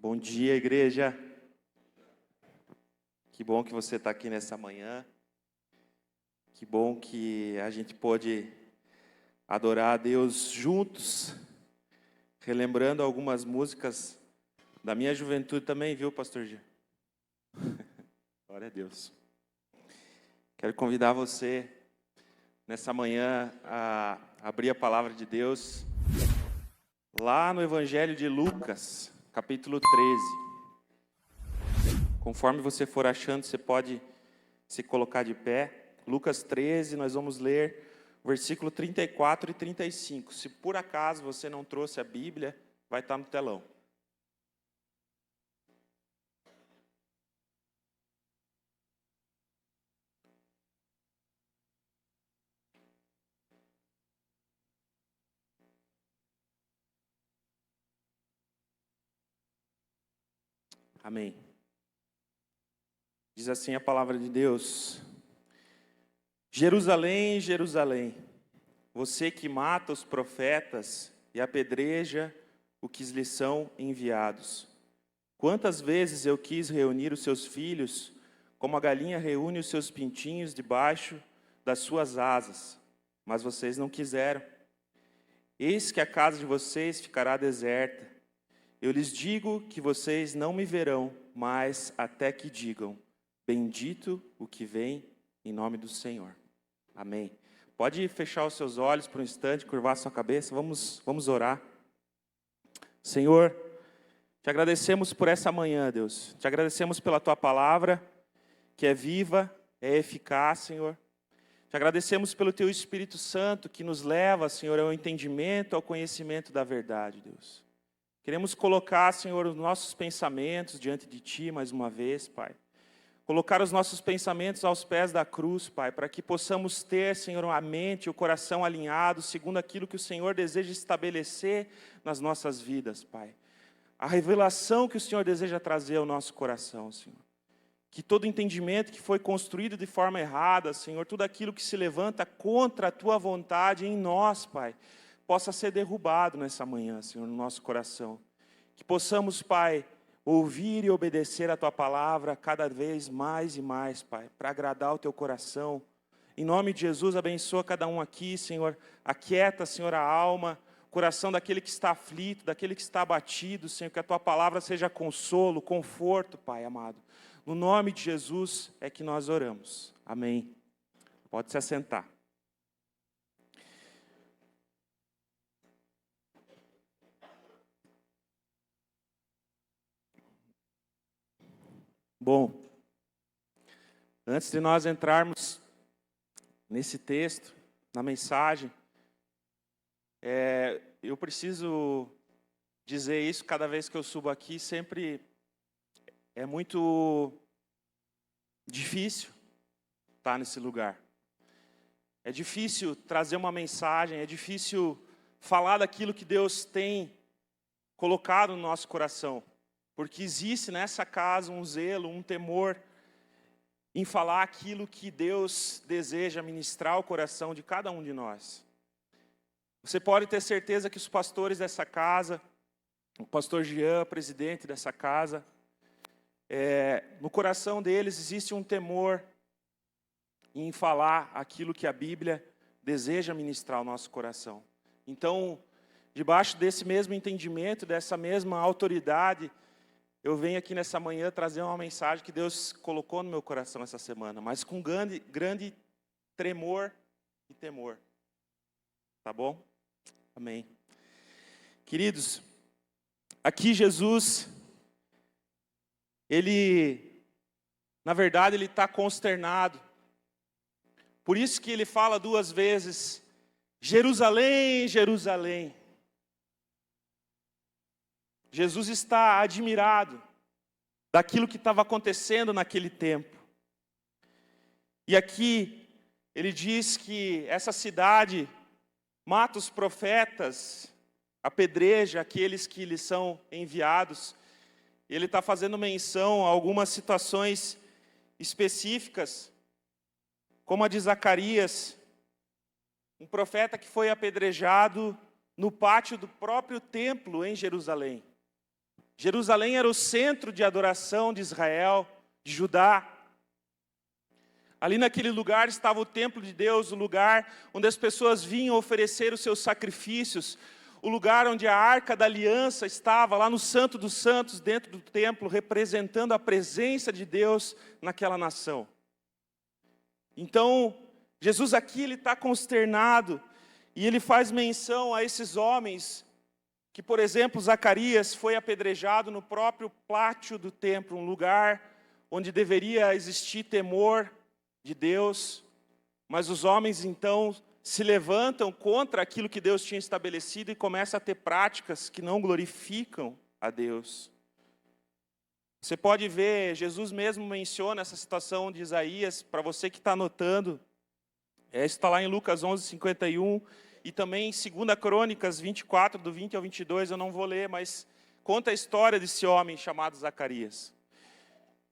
Bom dia, igreja. Que bom que você está aqui nessa manhã. Que bom que a gente pôde adorar a Deus juntos, relembrando algumas músicas da minha juventude também, viu, pastor Gia? Glória a Deus. Quero convidar você, nessa manhã, a abrir a palavra de Deus, lá no Evangelho de Lucas, capítulo 13. Conforme você for achando, você pode se colocar de pé. Lucas 13, nós vamos ler o versículo 34 e 35. Se por acaso você não trouxe a Bíblia, vai estar no telão. Amém. Diz assim a palavra de Deus: Jerusalém, Jerusalém, você que mata os profetas e apedreja os que lhes são enviados. Quantas vezes eu quis reunir os seus filhos, como a galinha reúne os seus pintinhos debaixo das suas asas, mas vocês não quiseram. Eis que a casa de vocês ficará deserta. Eu lhes digo que vocês não me verão, mas até que digam: bendito o que vem em nome do Senhor. Amém. Pode fechar os seus olhos por um instante, curvar sua cabeça. Vamos orar. Senhor, te agradecemos por essa manhã, Deus. Te agradecemos pela tua palavra, que é viva, é eficaz, Senhor. Te agradecemos pelo teu Espírito Santo, que nos leva, Senhor, ao entendimento, ao conhecimento da verdade, Deus. Queremos colocar, Senhor, os nossos pensamentos diante de ti mais uma vez, Pai. Colocar os nossos pensamentos aos pés da cruz, Pai, para que possamos ter, Senhor, a mente e o coração alinhados segundo aquilo que o Senhor deseja estabelecer nas nossas vidas, Pai. A revelação que o Senhor deseja trazer ao nosso coração, Senhor. Que todo entendimento que foi construído de forma errada, Senhor, tudo aquilo que se levanta contra a Tua vontade em nós, Pai, possa ser derrubado nessa manhã, Senhor, no nosso coração. Que possamos, Pai, ouvir e obedecer a Tua palavra cada vez mais e mais, Pai, para agradar o Teu coração. Em nome de Jesus, abençoa cada um aqui, Senhor. Aquieta, Senhor, a alma, o coração daquele que está aflito, daquele que está abatido, Senhor. Que a Tua palavra seja consolo, conforto, Pai amado. No nome de Jesus é que nós oramos. Amém. Pode se assentar. Bom, antes de nós entrarmos nesse texto, na mensagem, eu preciso dizer isso cada vez que eu subo aqui, sempre é muito difícil estar nesse lugar. É difícil trazer uma mensagem, é difícil falar daquilo que Deus tem colocado no nosso coração. Porque existe nessa casa um zelo, um temor em falar aquilo que Deus deseja ministrar ao coração de cada um de nós. Você pode ter certeza que os pastores dessa casa, o pastor Jean, presidente dessa casa, no coração deles existe um temor em falar aquilo que a Bíblia deseja ministrar ao nosso coração. Então, debaixo desse mesmo entendimento, dessa mesma autoridade, eu venho aqui nessa manhã trazer uma mensagem que Deus colocou no meu coração essa semana, mas com grande tremor e temor. Tá bom? Amém. Queridos, aqui Jesus, na verdade, ele está consternado. Por isso que ele fala duas vezes: Jerusalém, Jerusalém. Jesus está admirado daquilo que estava acontecendo naquele tempo. E aqui ele diz que essa cidade mata os profetas, apedreja aqueles que lhes são enviados. Ele está fazendo menção a algumas situações específicas, como a de Zacarias, um profeta que foi apedrejado no pátio do próprio templo em Jerusalém. Jerusalém era o centro de adoração de Israel, de Judá. Ali naquele lugar estava o templo de Deus, o lugar onde as pessoas vinham oferecer os seus sacrifícios, o lugar onde a Arca da Aliança estava, lá no Santo dos Santos, dentro do templo, representando a presença de Deus naquela nação. Então, Jesus aqui ele está consternado, e ele faz menção a esses homens, que, por exemplo, Zacarias foi apedrejado no próprio pátio do templo, um lugar onde deveria existir temor de Deus, mas os homens então se levantam contra aquilo que Deus tinha estabelecido e começam a ter práticas que não glorificam a Deus. Você pode ver, Jesus mesmo menciona essa situação de Isaías, para você que está anotando, está lá em Lucas 11:51, e também em 2 Crônicas 24, do 20 ao 22, eu não vou ler, mas conta a história desse homem chamado Zacarias.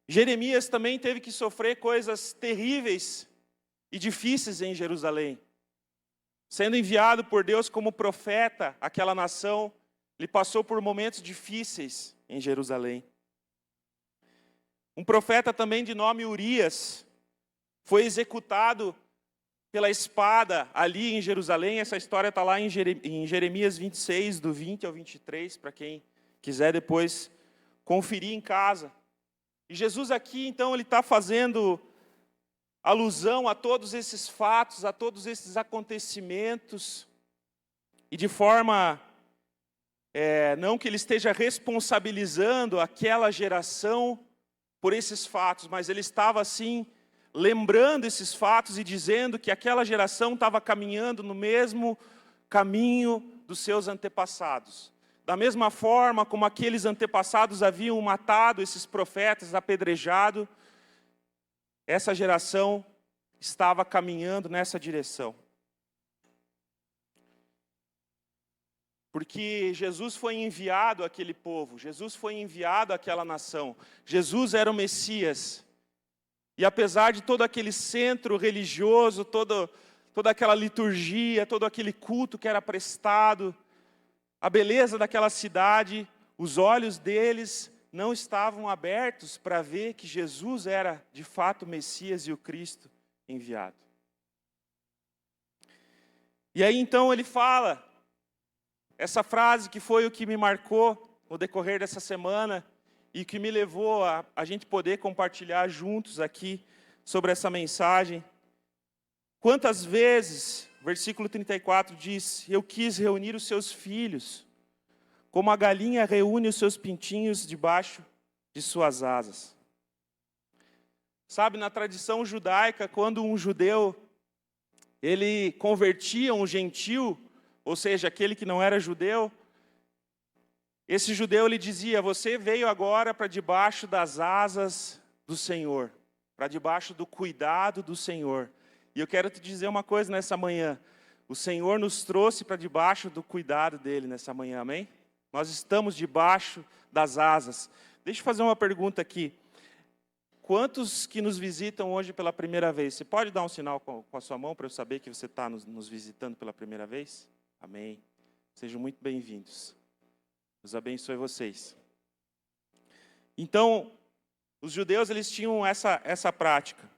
Jeremias também teve que sofrer coisas terríveis e difíceis em Jerusalém. Sendo enviado por Deus como profeta àquela nação, ele passou por momentos difíceis em Jerusalém. Um profeta também de nome Urias foi executado pela espada ali em Jerusalém. Essa história está lá em Jeremias 26, do 20 ao 23, para quem quiser depois conferir em casa. E Jesus aqui, então, ele está fazendo alusão a todos esses fatos, a todos esses acontecimentos, e de forma, não que ele esteja responsabilizando aquela geração por esses fatos, mas ele estava, assim, lembrando esses fatos e dizendo que aquela geração estava caminhando no mesmo caminho dos seus antepassados. Da mesma forma como aqueles antepassados haviam matado esses profetas, apedrejado, essa geração estava caminhando nessa direção. Porque Jesus foi enviado àquele povo, Jesus foi enviado àquela nação, Jesus era o Messias. E apesar de todo aquele centro religioso, toda aquela liturgia, todo aquele culto que era prestado, a beleza daquela cidade, os olhos deles não estavam abertos para ver que Jesus era de fato o Messias e o Cristo enviado. E aí então ele fala essa frase que foi o que me marcou no decorrer dessa semana e que me levou a gente poder compartilhar juntos aqui sobre essa mensagem. Quantas vezes, versículo 34 diz, eu quis reunir os seus filhos, como a galinha reúne os seus pintinhos debaixo de suas asas. Sabe, na tradição judaica, quando um judeu, ele convertia um gentil, ou seja, aquele que não era judeu, esse judeu lhe dizia, você veio agora para debaixo das asas do Senhor, para debaixo do cuidado do Senhor. E eu quero te dizer uma coisa nessa manhã, o Senhor nos trouxe para debaixo do cuidado dele nessa manhã, amém? Nós estamos debaixo das asas. Deixa eu fazer uma pergunta aqui. Quantos que nos visitam hoje pela primeira vez? Você pode dar um sinal com a sua mão para eu saber que você está nos visitando pela primeira vez? Amém. Sejam muito bem-vindos. Deus abençoe vocês. Então, os judeus eles tinham essa prática.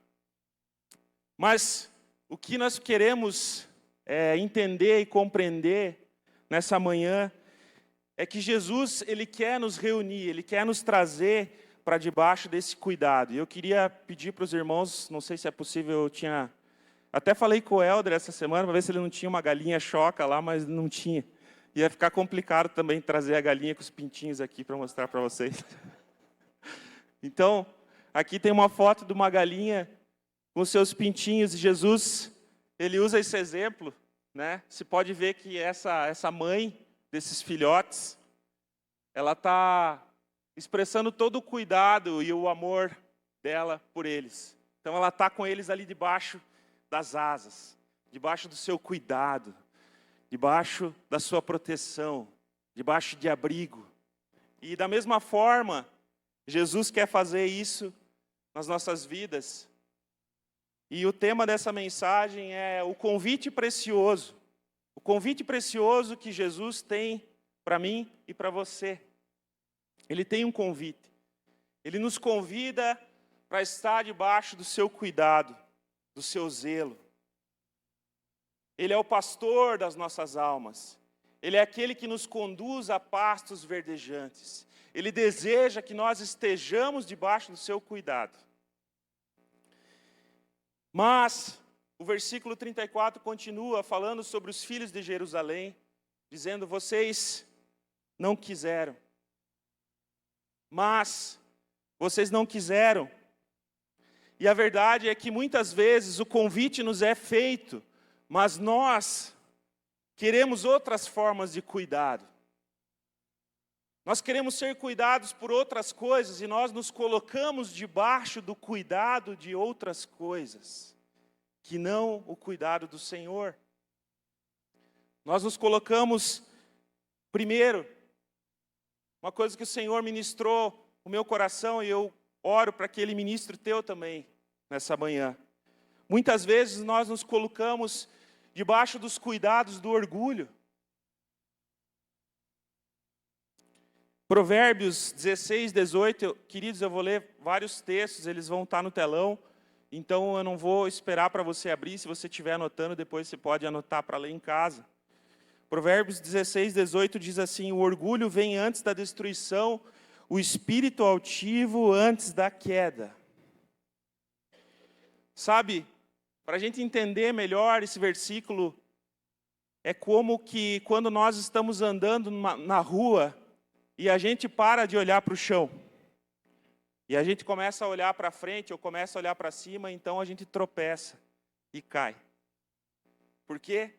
Mas o que nós queremos entender e compreender nessa manhã é que Jesus ele quer nos reunir, ele quer nos trazer para debaixo desse cuidado. E eu queria pedir para os irmãos, não sei se é possível, até falei com o Helder essa semana para ver se ele não tinha uma galinha choca lá, mas não tinha. Ia ficar complicado também trazer a galinha com os pintinhos aqui para mostrar para vocês. Então, aqui tem uma foto de uma galinha com seus pintinhos. E Jesus, ele usa esse exemplo, né? Se pode ver que essa mãe desses filhotes, ela está expressando todo o cuidado e o amor dela por eles. Então, ela está com eles ali debaixo das asas, debaixo do seu cuidado, debaixo da sua proteção, debaixo de abrigo. E da mesma forma, Jesus quer fazer isso nas nossas vidas. E o tema dessa mensagem é o convite precioso. O convite precioso que Jesus tem para mim e para você. Ele tem um convite. Ele nos convida para estar debaixo do seu cuidado, do seu zelo. Ele é o pastor das nossas almas. Ele é aquele que nos conduz a pastos verdejantes. Ele deseja que nós estejamos debaixo do seu cuidado. Mas o versículo 34 continua falando sobre os filhos de Jerusalém, dizendo: vocês não quiseram. Mas vocês não quiseram. E a verdade é que muitas vezes o convite nos é feito, mas nós queremos outras formas de cuidado. Nós queremos ser cuidados por outras coisas e nós nos colocamos debaixo do cuidado de outras coisas, que não o cuidado do Senhor. Nós nos colocamos, primeiro, uma coisa que o Senhor ministrou no meu coração e eu oro para que Ele ministre o teu também nessa manhã. Muitas vezes nós nos colocamos debaixo dos cuidados do orgulho. Provérbios 16, 18, queridos, eu vou ler vários textos, eles vão estar no telão, então eu não vou esperar para você abrir, se você estiver anotando, depois você pode anotar para ler em casa. Provérbios 16, 18 diz assim: o orgulho vem antes da destruição, o espírito altivo antes da queda. Sabe, para a gente entender melhor esse versículo, é como que quando nós estamos andando na rua, e a gente para de olhar para o chão. E a gente começa a olhar para frente, ou começa a olhar para cima, então a gente tropeça e cai. Por quê?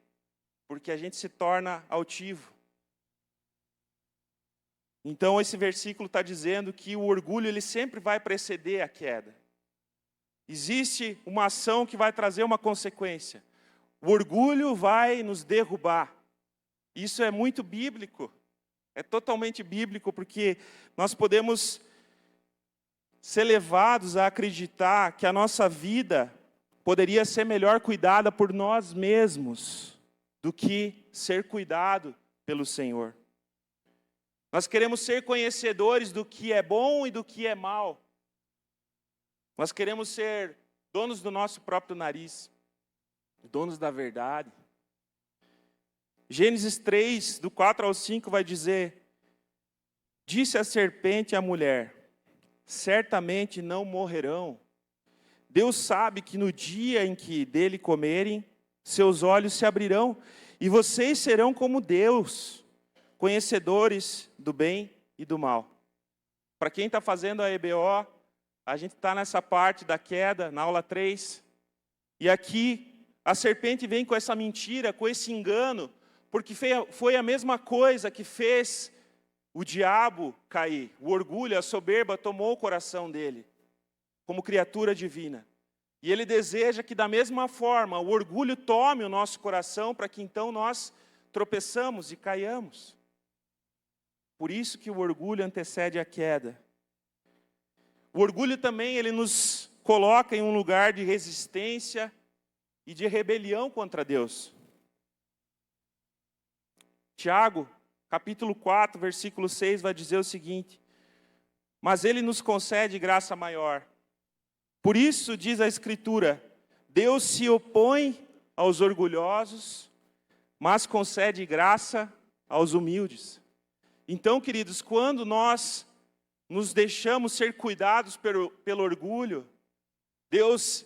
Porque a gente se torna altivo. Então esse versículo está dizendo que o orgulho ele sempre vai preceder a queda. Existe uma ação que vai trazer uma consequência. O orgulho vai nos derrubar. Isso é muito bíblico. É totalmente bíblico, porque nós podemos ser levados a acreditar que a nossa vida poderia ser melhor cuidada por nós mesmos do que ser cuidado pelo Senhor. Nós queremos ser conhecedores do que é bom e do que é mal. Nós queremos ser donos do nosso próprio nariz, donos da verdade. Gênesis 3, do 4 ao 5, vai dizer: disse a serpente à mulher: certamente não morrerão. Deus sabe que no dia em que dele comerem, seus olhos se abrirão, e vocês serão como Deus, conhecedores do bem e do mal. Para quem está fazendo a EBO, a gente está nessa parte da queda, na aula 3, e aqui a serpente vem com essa mentira, com esse engano, porque foi a mesma coisa que fez o diabo cair. O orgulho, a soberba tomou o coração dele, como criatura divina. E ele deseja que da mesma forma o orgulho tome o nosso coração, para que então nós tropeçamos e caiamos. Por isso que o orgulho antecede a queda. O orgulho também ele nos coloca em um lugar de resistência e de rebelião contra Deus. Tiago, capítulo 4, versículo 6, vai dizer o seguinte: mas ele nos concede graça maior. Por isso, diz a Escritura, Deus se opõe aos orgulhosos, mas concede graça aos humildes. Então, queridos, quando nós nos deixamos ser cuidados pelo orgulho, Deus,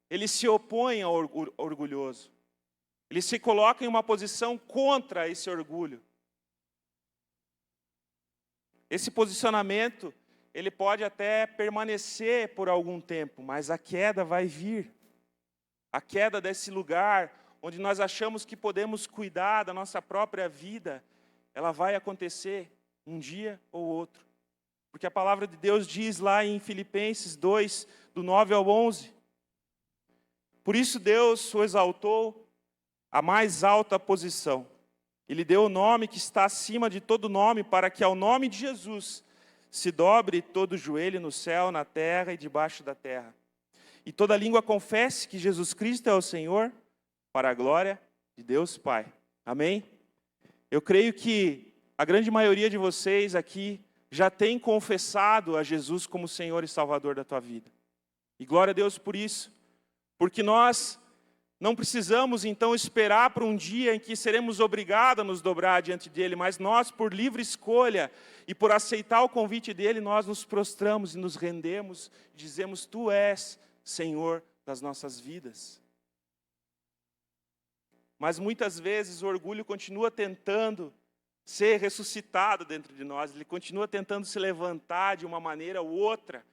ele se opõe ao orgulhoso. Ele se coloca em uma posição contra esse orgulho. Esse posicionamento, ele pode até permanecer por algum tempo, mas a queda vai vir. A queda desse lugar onde nós achamos que podemos cuidar da nossa própria vida, ela vai acontecer um dia ou outro. Porque a palavra de Deus diz lá em Filipenses 2, do 9 ao 11. Por isso Deus o exaltou a mais alta posição. Ele deu o nome que está acima de todo nome, para que ao nome de Jesus se dobre todo o joelho no céu, na terra e debaixo da terra. E toda língua confesse que Jesus Cristo é o Senhor, para a glória de Deus Pai. Amém? Eu creio que a grande maioria de vocês aqui já tem confessado a Jesus como Senhor e Salvador da tua vida. E glória a Deus por isso, porque nós não precisamos então esperar para um dia em que seremos obrigados a nos dobrar diante dele, mas nós, por livre escolha e por aceitar o convite dele, nós nos prostramos e nos rendemos, e dizemos: tu és Senhor das nossas vidas. Mas muitas vezes o orgulho continua tentando ser ressuscitado dentro de nós, ele continua tentando se levantar de uma maneira ou outra,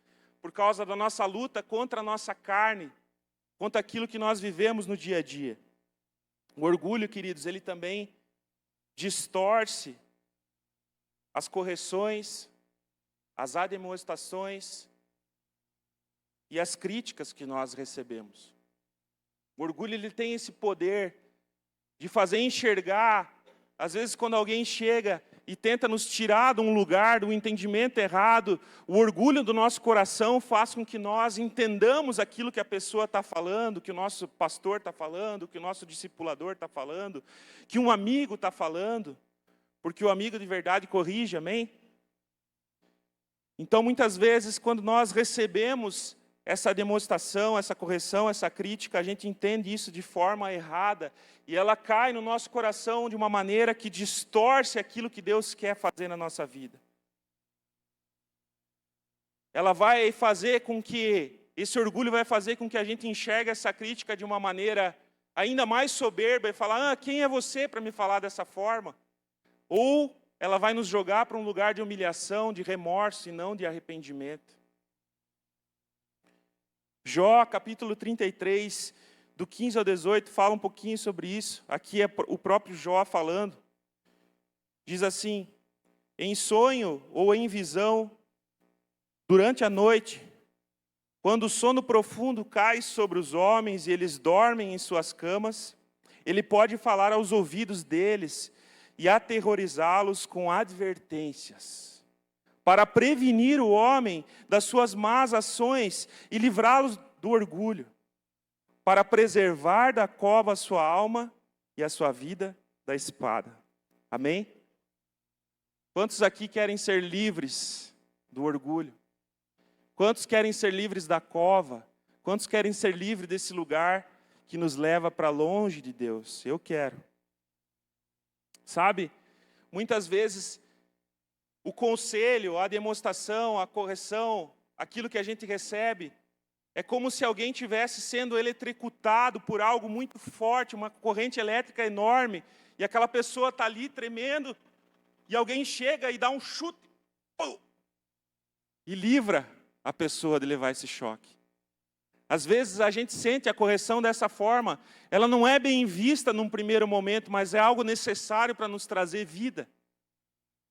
por causa da nossa luta contra a nossa carne, contra aquilo que nós vivemos no dia a dia. O orgulho, queridos, ele também distorce as correções, as admoestações e as críticas que nós recebemos. O orgulho, ele tem esse poder de fazer enxergar, às vezes quando alguém chega e tenta nos tirar de um lugar, do entendimento errado, o orgulho do nosso coração faz com que nós entendamos aquilo que a pessoa está falando, que o nosso pastor está falando, que o nosso discipulador está falando, que um amigo está falando, porque o amigo de verdade corrige, amém? Então, muitas vezes, quando nós recebemos essa demonstração, essa correção, essa crítica, a gente entende isso de forma errada, e ela cai no nosso coração de uma maneira que distorce aquilo que Deus quer fazer na nossa vida. Ela vai fazer com que, esse orgulho vai fazer com que a gente enxergue essa crítica de uma maneira ainda mais soberba e falar: quem é você para me falar dessa forma? Ou ela vai nos jogar para um lugar de humilhação, de remorso e não de arrependimento. Jó, capítulo 33, do 15 ao 18, fala um pouquinho sobre isso. Aqui é o próprio Jó falando. Diz assim: em sonho ou em visão, durante a noite, quando o sono profundo cai sobre os homens e eles dormem em suas camas, ele pode falar aos ouvidos deles e aterrorizá-los com advertências, para prevenir o homem das suas más ações e livrá-los do orgulho, para preservar da cova a sua alma e a sua vida da espada. Amém? Quantos aqui querem ser livres do orgulho? Quantos querem ser livres da cova? Quantos querem ser livres desse lugar que nos leva para longe de Deus? Eu quero. Sabe, muitas vezes o conselho, a demonstração, a correção, aquilo que a gente recebe, é como se alguém estivesse sendo eletrocutado por algo muito forte, uma corrente elétrica enorme, e aquela pessoa está ali tremendo, e alguém chega e dá um chute, pum, e livra a pessoa de levar esse choque. Às vezes a gente sente a correção dessa forma, ela não é bem vista num primeiro momento, mas é algo necessário para nos trazer vida.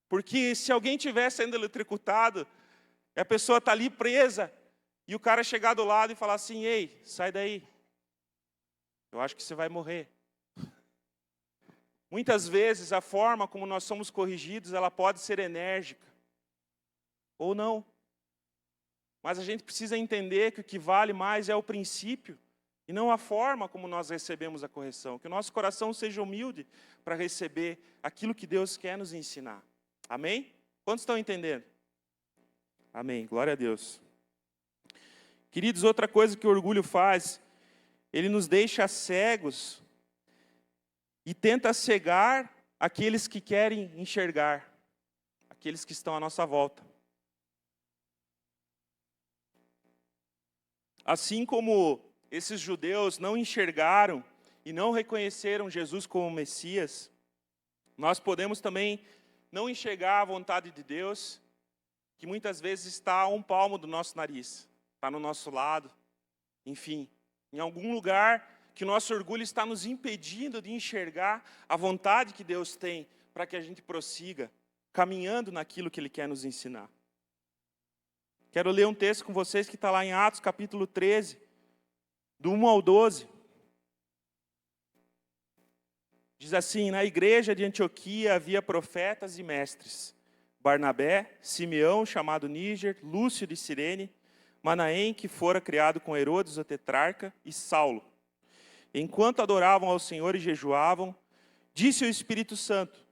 Porque se alguém estiver sendo eletrocutado, e a pessoa está ali presa, e o cara chegar do lado e falar assim: ei, sai daí, eu acho que você vai morrer. Muitas vezes a forma como nós somos corrigidos, ela pode ser enérgica, ou não. Mas a gente precisa entender que o que vale mais é o princípio, e não a forma como nós recebemos a correção. Que o nosso coração seja humilde para receber aquilo que Deus quer nos ensinar. Amém? Quantos estão entendendo? Amém, glória a Deus. Queridos, outra coisa que o orgulho faz, ele nos deixa cegos e tenta cegar aqueles que querem enxergar, aqueles que estão à nossa volta. Assim como esses judeus não enxergaram e não reconheceram Jesus como Messias, nós podemos também não enxergar a vontade de Deus, que muitas vezes está a um palmo do nosso nariz, está no nosso lado, enfim, em algum lugar que o nosso orgulho está nos impedindo de enxergar a vontade que Deus tem para que a gente prossiga, caminhando naquilo que Ele quer nos ensinar. Quero ler um texto com vocês que está lá em Atos, capítulo 13, do 1 ao 12. Diz assim: na igreja de Antioquia havia profetas e mestres: Barnabé, Simeão, chamado Níger, Lúcio de Cirene, Manaém, que fora criado com Herodes o tetrarca, e Saulo. Enquanto adoravam ao Senhor e jejuavam, disse o Espírito Santo: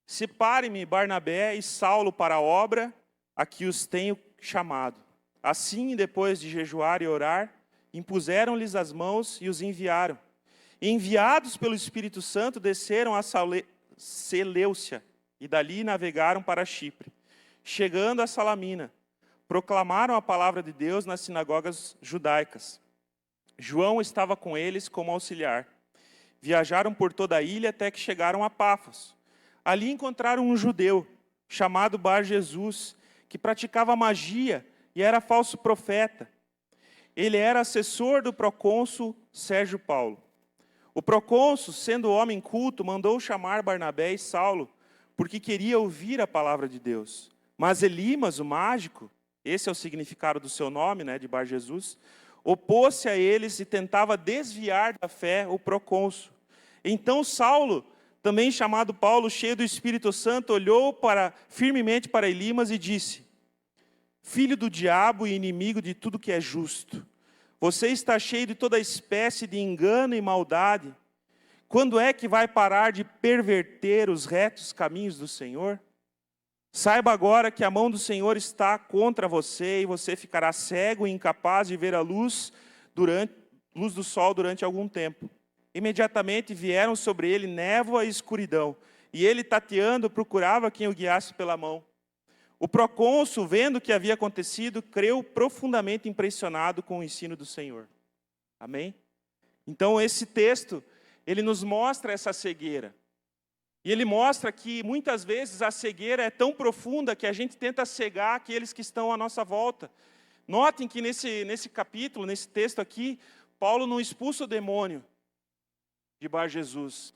separe-me Barnabé e Saulo para a obra a que os tenho chamado. Assim, depois de jejuar e orar, impuseram-lhes as mãos e os enviaram. Enviados pelo Espírito Santo, desceram a Seleucia e dali navegaram para Chipre. Chegando a Salamina, proclamaram a palavra de Deus nas sinagogas judaicas. João estava com eles como auxiliar. Viajaram por toda a ilha até que chegaram a Pafos. Ali encontraram um judeu, chamado Bar-Jesus, que praticava magia e era falso profeta. Ele era assessor do procônsul Sérgio Paulo. O procônsul, sendo homem culto, mandou chamar Barnabé e Saulo, porque queria ouvir a palavra de Deus. Mas Elimas, o mágico, esse é o significado do seu nome, de Bar-Jesus, opôs-se a eles e tentava desviar da fé o procônsul. Então Saulo, também chamado Paulo, cheio do Espírito Santo, olhou firmemente para Elimas e disse: Filho do diabo e inimigo de tudo que é justo, você está cheio de toda espécie de engano e maldade. Quando é que vai parar de perverter os retos caminhos do Senhor? Saiba agora que a mão do Senhor está contra você e você ficará cego e incapaz de ver a luz do sol durante algum tempo. Imediatamente vieram sobre ele névoa e escuridão, e ele, tateando, procurava quem o guiasse pela mão. O procônsul, vendo o que havia acontecido, creu profundamente impressionado com o ensino do Senhor. Amém? Então esse texto, ele nos mostra essa cegueira. E ele mostra que muitas vezes a cegueira é tão profunda que a gente tenta cegar aqueles que estão à nossa volta. Notem que nesse capítulo, nesse texto aqui, Paulo não expulsa o demônio de Bar-Jesus,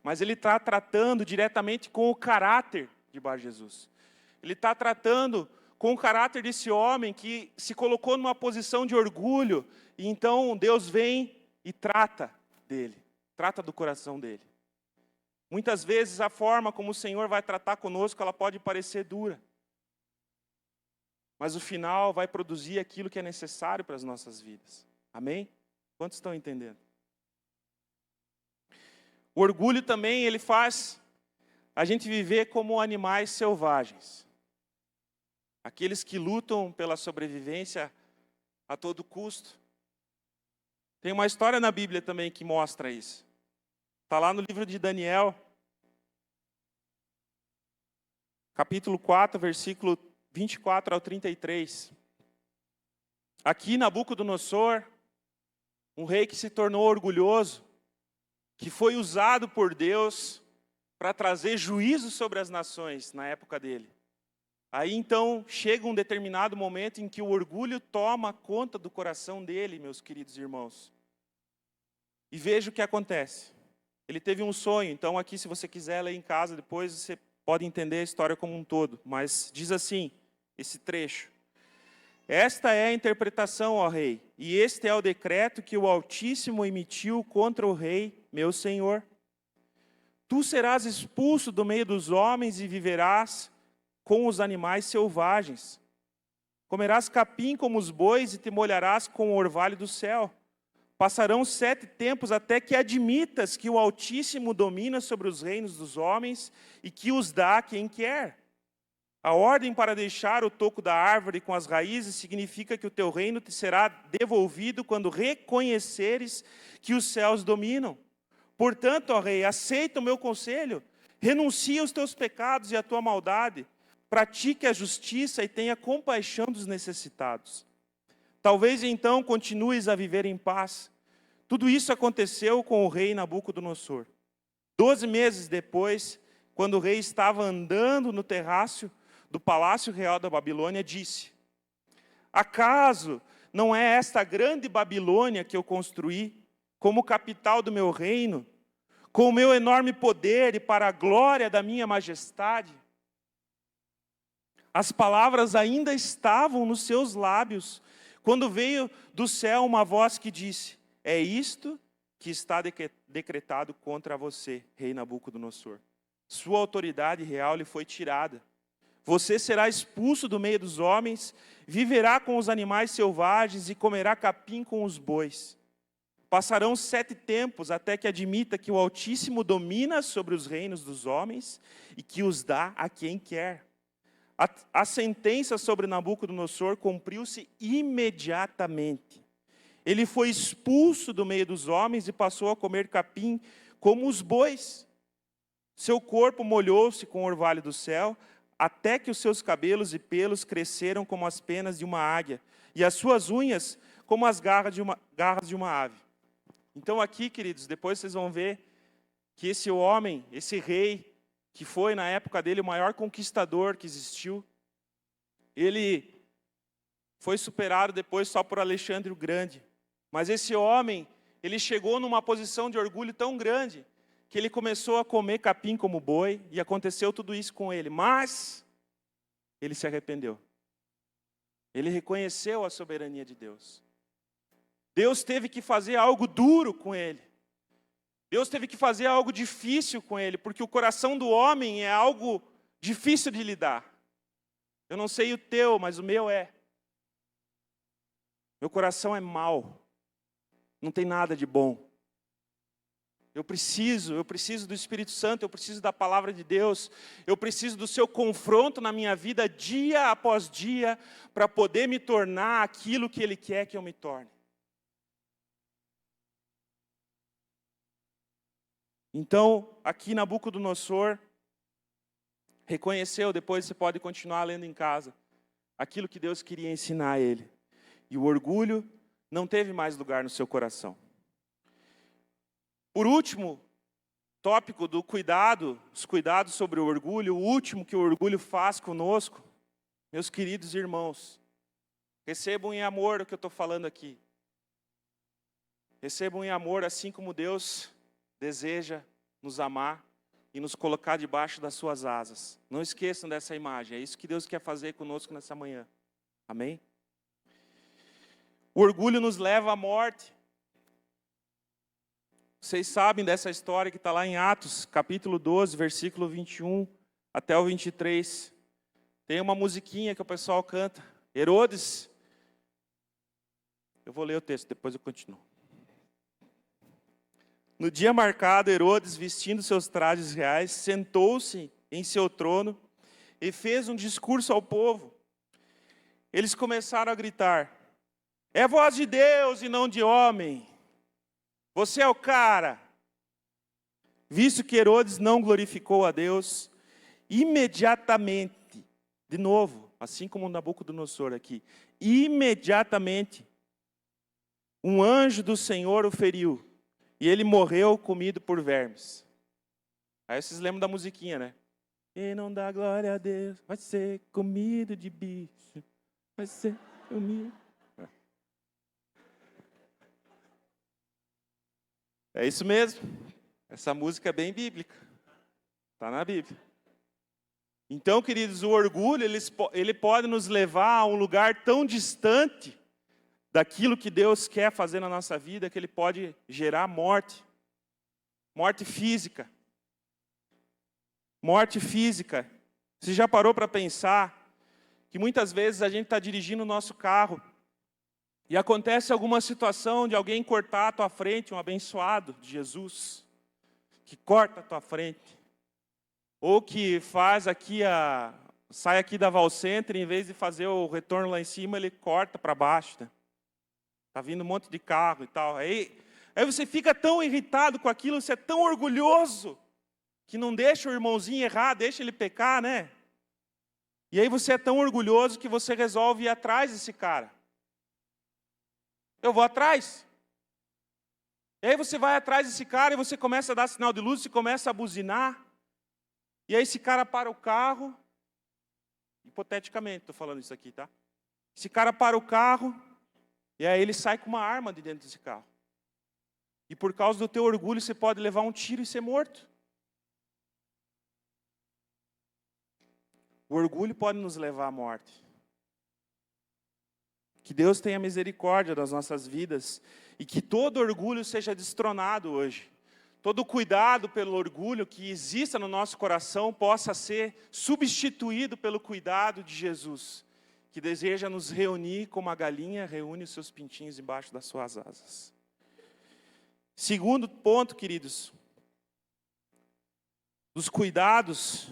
mas ele está tratando diretamente com o caráter de Bar-Jesus. Ele está tratando com o caráter desse homem que se colocou numa posição de orgulho, e então Deus vem e trata dele, trata do coração dele. Muitas vezes a forma como o Senhor vai tratar conosco, ela pode parecer dura, mas o final vai produzir aquilo que é necessário para as nossas vidas. Amém? Quantos estão entendendo? O orgulho também, ele faz a gente viver como animais selvagens. Aqueles que lutam pela sobrevivência a todo custo. Tem uma história na Bíblia também que mostra isso. Está lá no livro de Daniel, capítulo 4, versículo 24 ao 33. Aqui Nabucodonosor, um rei que se tornou orgulhoso, que foi usado por Deus para trazer juízo sobre as nações na época dele. Aí então chega um determinado momento em que o orgulho toma conta do coração dele, meus queridos irmãos. E veja o que acontece. Ele teve um sonho, então aqui se você quiser ler em casa depois, você pode entender a história como um todo. Mas diz assim, esse trecho: Esta é a interpretação, ó rei, e este é o decreto que o Altíssimo emitiu contra o rei, meu senhor. Tu serás expulso do meio dos homens e viverás com os animais selvagens. Comerás capim como os bois e te molharás com o orvalho do céu. Passarão 7 tempos até que admitas que o Altíssimo domina sobre os reinos dos homens e que os dá a quem quer. A ordem para deixar o toco da árvore com as raízes significa que o teu reino te será devolvido quando reconheceres que os céus dominam. Portanto, ó rei, aceita o meu conselho, renuncia aos teus pecados e à tua maldade, pratique a justiça e tenha compaixão dos necessitados. Talvez então continues a viver em paz. Tudo isso aconteceu com o rei Nabucodonosor. 12 meses depois, quando o rei estava andando no terraço do palácio real da Babilônia, disse: Acaso não é esta grande Babilônia que eu construí como capital do meu reino, com o meu enorme poder e para a glória da minha majestade? As palavras ainda estavam nos seus lábios, quando veio do céu uma voz que disse: É isto que está decretado contra você, rei Nabucodonosor. Sua autoridade real lhe foi tirada. Você será expulso do meio dos homens, viverá com os animais selvagens e comerá capim com os bois. Passarão 7 tempos até que admita que o Altíssimo domina sobre os reinos dos homens e que os dá a quem quer. a sentença sobre Nabucodonosor cumpriu-se imediatamente. Ele foi expulso do meio dos homens e passou a comer capim como os bois. Seu corpo molhou-se com o orvalho do céu, até que os seus cabelos e pelos cresceram como as penas de uma águia, e as suas unhas como as garras de uma ave. Então aqui, queridos, depois vocês vão ver que esse homem, esse rei, que foi na época dele o maior conquistador que existiu, ele foi superado depois só por Alexandre o Grande. Mas esse homem, ele chegou numa posição de orgulho tão grande, que ele começou a comer capim como boi, e aconteceu tudo isso com ele. Mas ele se arrependeu. Ele reconheceu a soberania de Deus. Deus teve que fazer algo duro com ele. Deus teve que fazer algo difícil com ele, porque o coração do homem é algo difícil de lidar. Eu não sei o teu, mas o meu é. Meu coração é mau. Não tem nada de bom. Eu preciso do Espírito Santo, eu preciso da palavra de Deus, eu preciso do seu confronto na minha vida dia após dia, para poder me tornar aquilo que Ele quer que eu me torne. Então, aqui Nabucodonosor reconheceu, depois você pode continuar lendo em casa, aquilo que Deus queria ensinar a ele. E o orgulho não teve mais lugar no seu coração. Por último, tópico do cuidado, os cuidados sobre o orgulho, o último que o orgulho faz conosco, meus queridos irmãos, recebam em amor o que eu estou falando aqui. Recebam em amor assim como Deus deseja nos amar e nos colocar debaixo das suas asas. Não esqueçam dessa imagem, é isso que Deus quer fazer conosco nessa manhã. Amém? O orgulho nos leva à morte. Vocês sabem dessa história que está lá em Atos, capítulo 12, versículo 21 até o 23. Tem uma musiquinha que o pessoal canta. Herodes. Eu vou ler o texto, depois eu continuo. No dia marcado, Herodes, vestindo seus trajes reais, sentou-se em seu trono e fez um discurso ao povo. Eles começaram a gritar: é voz de Deus e não de homem. Você é o cara. Visto que Herodes não glorificou a Deus, imediatamente, de novo, assim como Nabucodonosor aqui, imediatamente, um anjo do Senhor o feriu, e ele morreu comido por vermes. Aí vocês lembram da musiquinha, né? E não dá glória a Deus, vai ser comido de bicho, vai ser comido. É isso mesmo. Essa música é bem bíblica. Está na Bíblia. Então, queridos, o orgulho, ele pode nos levar a um lugar tão distante daquilo que Deus quer fazer na nossa vida, que ele pode gerar morte. Morte física. Morte física. Você já parou para pensar que muitas vezes a gente está dirigindo o nosso carro e acontece alguma situação de alguém cortar a tua frente, um abençoado de Jesus, que corta a tua frente, ou que faz aqui sai aqui da Val Center, em vez de fazer o retorno lá em cima, ele corta para baixo, né? Tá vindo um monte de carro e tal. Aí você fica tão irritado com aquilo, você é tão orgulhoso, que não deixa o irmãozinho errar, deixa ele pecar, né? E aí você é tão orgulhoso que você resolve ir atrás desse cara. Eu vou atrás. E aí você vai atrás desse cara e você começa a dar sinal de luz, você começa a buzinar. E aí esse cara para o carro. Hipoteticamente estou falando isso aqui, tá? Esse cara para o carro e aí ele sai com uma arma de dentro desse carro. E por causa do teu orgulho você pode levar um tiro e ser morto. O orgulho pode nos levar à morte. Que Deus tenha misericórdia das nossas vidas e que todo orgulho seja destronado hoje. Todo cuidado pelo orgulho que exista no nosso coração possa ser substituído pelo cuidado de Jesus, que deseja nos reunir como a galinha reúne os seus pintinhos embaixo das suas asas. Segundo ponto, queridos, dos cuidados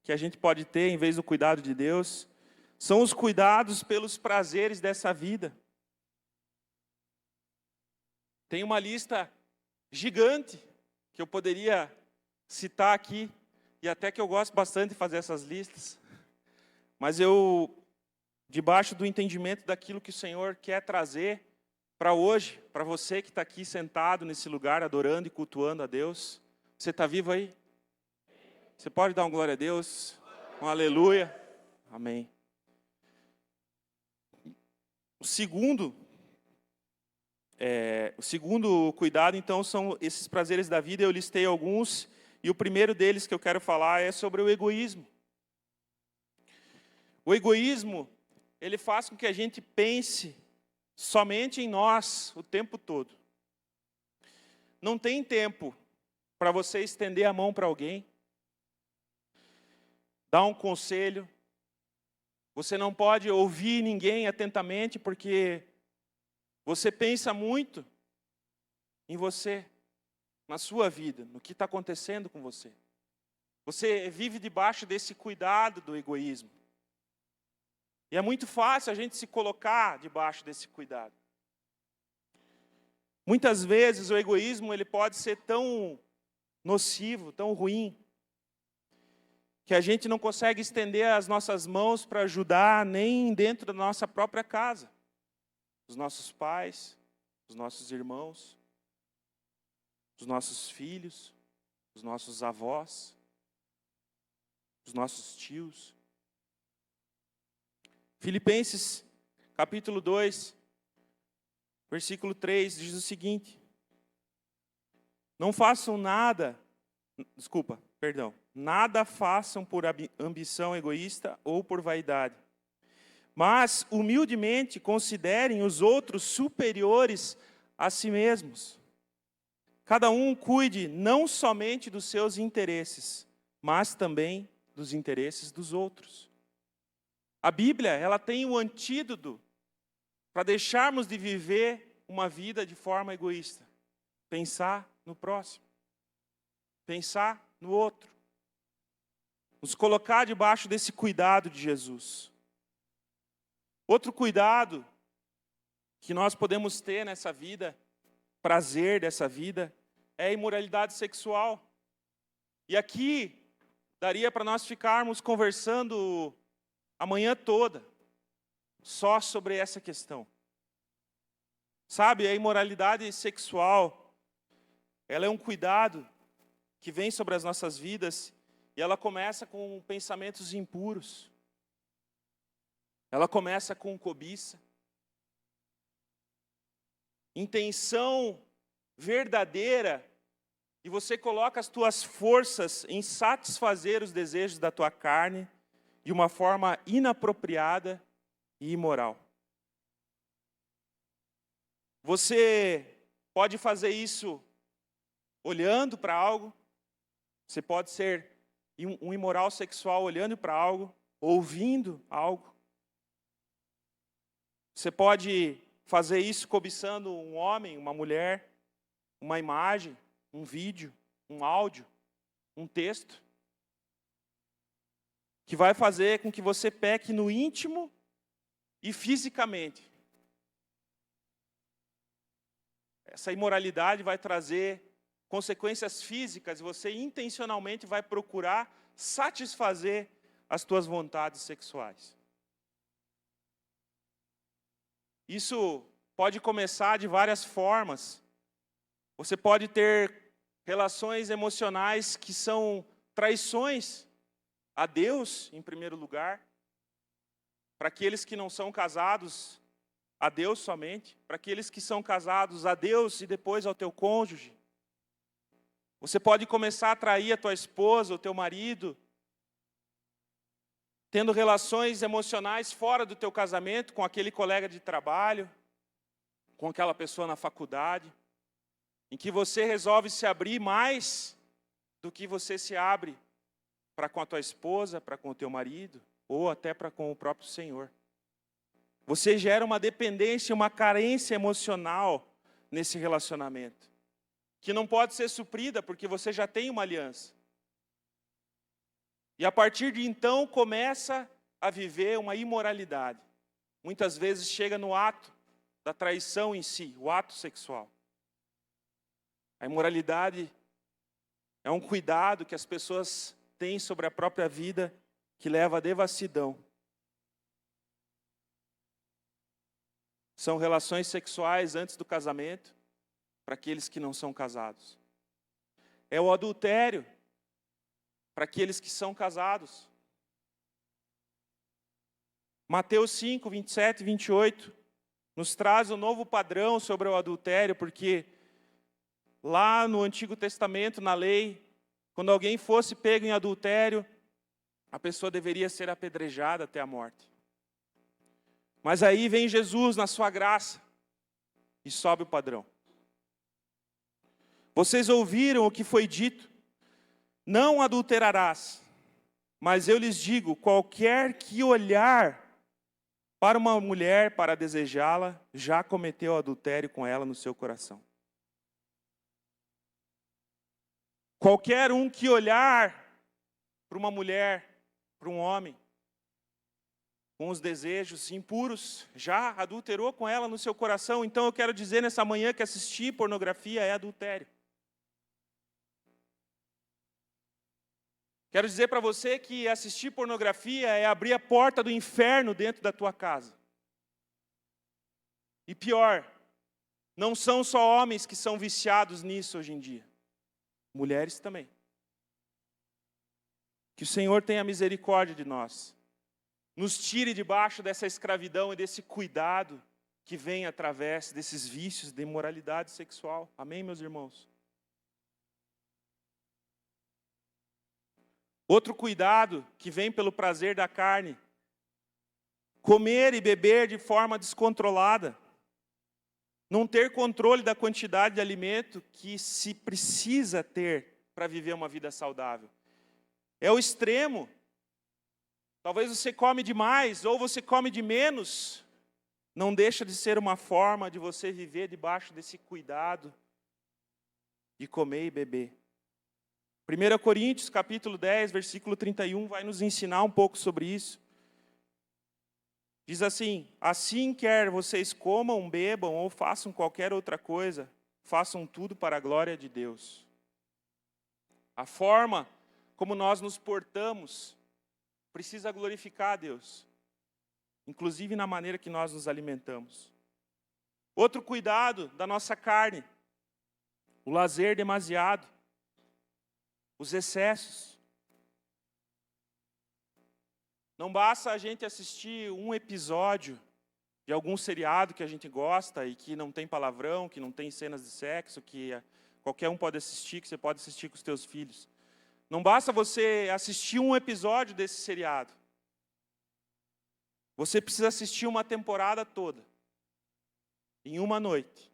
que a gente pode ter em vez do cuidado de Deus são os cuidados pelos prazeres dessa vida. Tem uma lista gigante que eu poderia citar aqui, e até que eu gosto bastante de fazer essas listas. Mas eu, debaixo do entendimento daquilo que o Senhor quer trazer para hoje, para você que está aqui sentado nesse lugar, adorando e cultuando a Deus. Você está vivo aí? Você pode dar um glória a Deus? Um aleluia? Amém. O segundo cuidado, então, são esses prazeres da vida. Eu listei alguns, e o primeiro deles que eu quero falar é sobre o egoísmo. O egoísmo, ele faz com que a gente pense somente em nós o tempo todo. Não tem tempo para você estender a mão para alguém, dar um conselho. Você não pode ouvir ninguém atentamente, porque você pensa muito em você, na sua vida, no que está acontecendo com você. Você vive debaixo desse cuidado do egoísmo. E é muito fácil a gente se colocar debaixo desse cuidado. Muitas vezes o egoísmo ele pode ser tão nocivo, tão ruim, que a gente não consegue estender as nossas mãos para ajudar nem dentro da nossa própria casa. Os nossos pais, os nossos irmãos, os nossos filhos, os nossos avós, os nossos tios. Filipenses, capítulo 2, versículo 3, diz o seguinte: nada façam por ambição egoísta ou por vaidade, mas humildemente considerem os outros superiores a si mesmos. Cada um cuide não somente dos seus interesses, mas também dos interesses dos outros. A Bíblia, ela tem um antídoto para deixarmos de viver uma vida de forma egoísta. Pensar no próximo. Pensar no outro. Nos colocar debaixo desse cuidado de Jesus. Outro cuidado que nós podemos ter nessa vida, prazer dessa vida, é a imoralidade sexual. E aqui, daria para nós ficarmos conversando a manhã toda, só sobre essa questão. Sabe, a imoralidade sexual, ela é um cuidado que vem sobre as nossas vidas, e ela começa com pensamentos impuros. Ela começa com cobiça. Intenção verdadeira, e você coloca as tuas forças em satisfazer os desejos da tua carne de uma forma inapropriada e imoral. Você pode fazer isso olhando para algo, você pode ser um imoral sexual olhando para algo, ouvindo algo. Você pode fazer isso cobiçando um homem, uma mulher, uma imagem, um vídeo, um áudio, um texto, que vai fazer com que você peque no íntimo e fisicamente. Essa imoralidade vai trazer consequências físicas, e você intencionalmente vai procurar satisfazer as tuas vontades sexuais. Isso pode começar de várias formas. Você pode ter relações emocionais que são traições a Deus, em primeiro lugar. Para aqueles que não são casados, a Deus somente. Para aqueles que são casados, a Deus e depois ao teu cônjuge. Você pode começar a trair a tua esposa, o teu marido, tendo relações emocionais fora do teu casamento, com aquele colega de trabalho, com aquela pessoa na faculdade, em que você resolve se abrir mais do que você se abre para com a tua esposa, para com o teu marido, ou até para com o próprio Senhor. Você gera uma dependência, uma carência emocional nesse relacionamento, que não pode ser suprida porque você já tem uma aliança. E a partir de então começa a viver uma imoralidade. Muitas vezes chega no ato da traição em si, o ato sexual. A imoralidade é um cuidado que as pessoas têm sobre a própria vida que leva à devassidão. São relações sexuais antes do casamento, para aqueles que não são casados. É o adultério, para aqueles que são casados. Mateus 5, 27 e 28 nos traz um novo padrão sobre o adultério, porque lá no Antigo Testamento, na lei, quando alguém fosse pego em adultério, a pessoa deveria ser apedrejada até a morte. Mas aí vem Jesus na sua graça e sobe o padrão. Vocês ouviram o que foi dito: não adulterarás. Mas eu lhes digo, qualquer que olhar para uma mulher para desejá-la, já cometeu adultério com ela no seu coração. Qualquer um que olhar para uma mulher, para um homem, com os desejos impuros, já adulterou com ela no seu coração. Então eu quero dizer nessa manhã que assistir pornografia é adultério. Quero dizer para você que assistir pornografia é abrir a porta do inferno dentro da tua casa. E pior, não são só homens que são viciados nisso hoje em dia. Mulheres também. Que o Senhor tenha misericórdia de nós. Nos tire debaixo dessa escravidão e desse cuidado que vem através desses vícios de imoralidade sexual. Amém, meus irmãos? Outro cuidado que vem pelo prazer da carne: comer e beber de forma descontrolada. Não ter controle da quantidade de alimento que se precisa ter para viver uma vida saudável. É o extremo. Talvez você come demais ou você come de menos. Não deixa de ser uma forma de você viver debaixo desse cuidado de comer e beber. 1 Coríntios, capítulo 10, versículo 31, vai nos ensinar um pouco sobre isso. Diz assim: assim quer vocês comam, bebam ou façam qualquer outra coisa, façam tudo para a glória de Deus. A forma como nós nos portamos precisa glorificar a Deus, inclusive na maneira que nós nos alimentamos. Outro cuidado da nossa carne: o lazer demasiado, os excessos. Não basta a gente assistir um episódio de algum seriado que a gente gosta e que não tem palavrão, que não tem cenas de sexo, que qualquer um pode assistir, que você pode assistir com os teus filhos. Não basta você assistir um episódio desse seriado. Você precisa assistir uma temporada toda, em uma noite.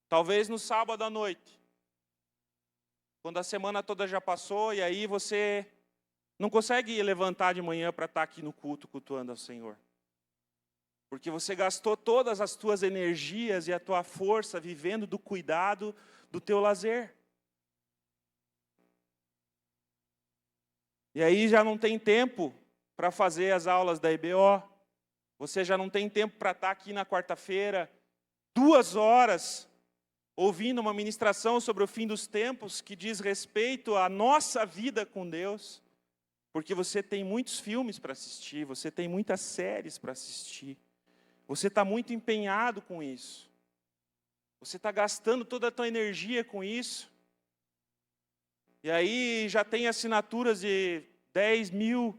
Talvez no sábado à noite, quando a semana toda já passou, e aí você não consegue levantar de manhã para estar aqui no culto, cultuando ao Senhor. Porque você gastou todas as tuas energias e a tua força vivendo do cuidado do teu lazer. E aí já não tem tempo para fazer as aulas da EBO. Você já não tem tempo para estar aqui na quarta-feira, 2 horas, ouvindo uma ministração sobre o fim dos tempos, que diz respeito à nossa vida com Deus. Porque você tem muitos filmes para assistir, você tem muitas séries para assistir. Você está muito empenhado com isso. Você está gastando toda a tua energia com isso. E aí já tem assinaturas de 10.000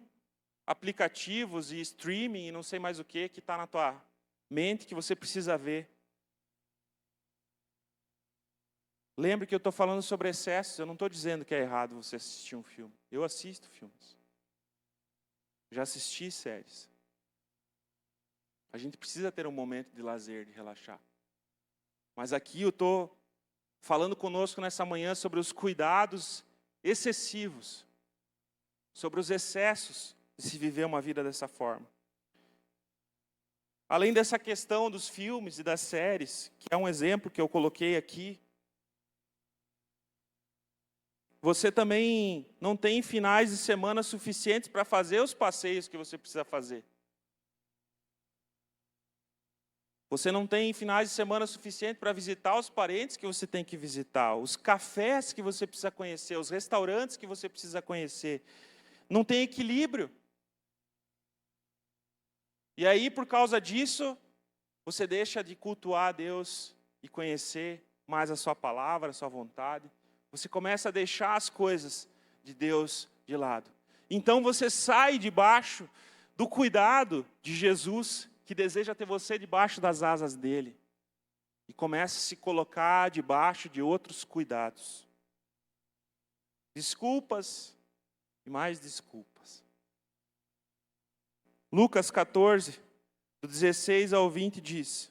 aplicativos e streaming e não sei mais o que está na tua mente que você precisa ver. Lembre que eu estou falando sobre excessos, eu não estou dizendo que é errado você assistir um filme. Eu assisto filmes. Já assisti séries. A gente precisa ter um momento de lazer, de relaxar. Mas aqui eu estou falando conosco nessa manhã sobre os cuidados excessivos, sobre os excessos de se viver uma vida dessa forma. Além dessa questão dos filmes e das séries, que é um exemplo que eu coloquei aqui, você também não tem finais de semana suficientes para fazer os passeios que você precisa fazer. Você não tem finais de semana suficientes para visitar os parentes que você tem que visitar, os cafés que você precisa conhecer, os restaurantes que você precisa conhecer. Não tem equilíbrio. E aí, por causa disso, você deixa de cultuar a Deus e conhecer mais a sua palavra, a sua vontade. Você começa a deixar as coisas de Deus de lado. Então você sai debaixo do cuidado de Jesus, que deseja ter você debaixo das asas dele. E começa a se colocar debaixo de outros cuidados. Desculpas e mais desculpas. Lucas 14, do 16 ao 20 diz: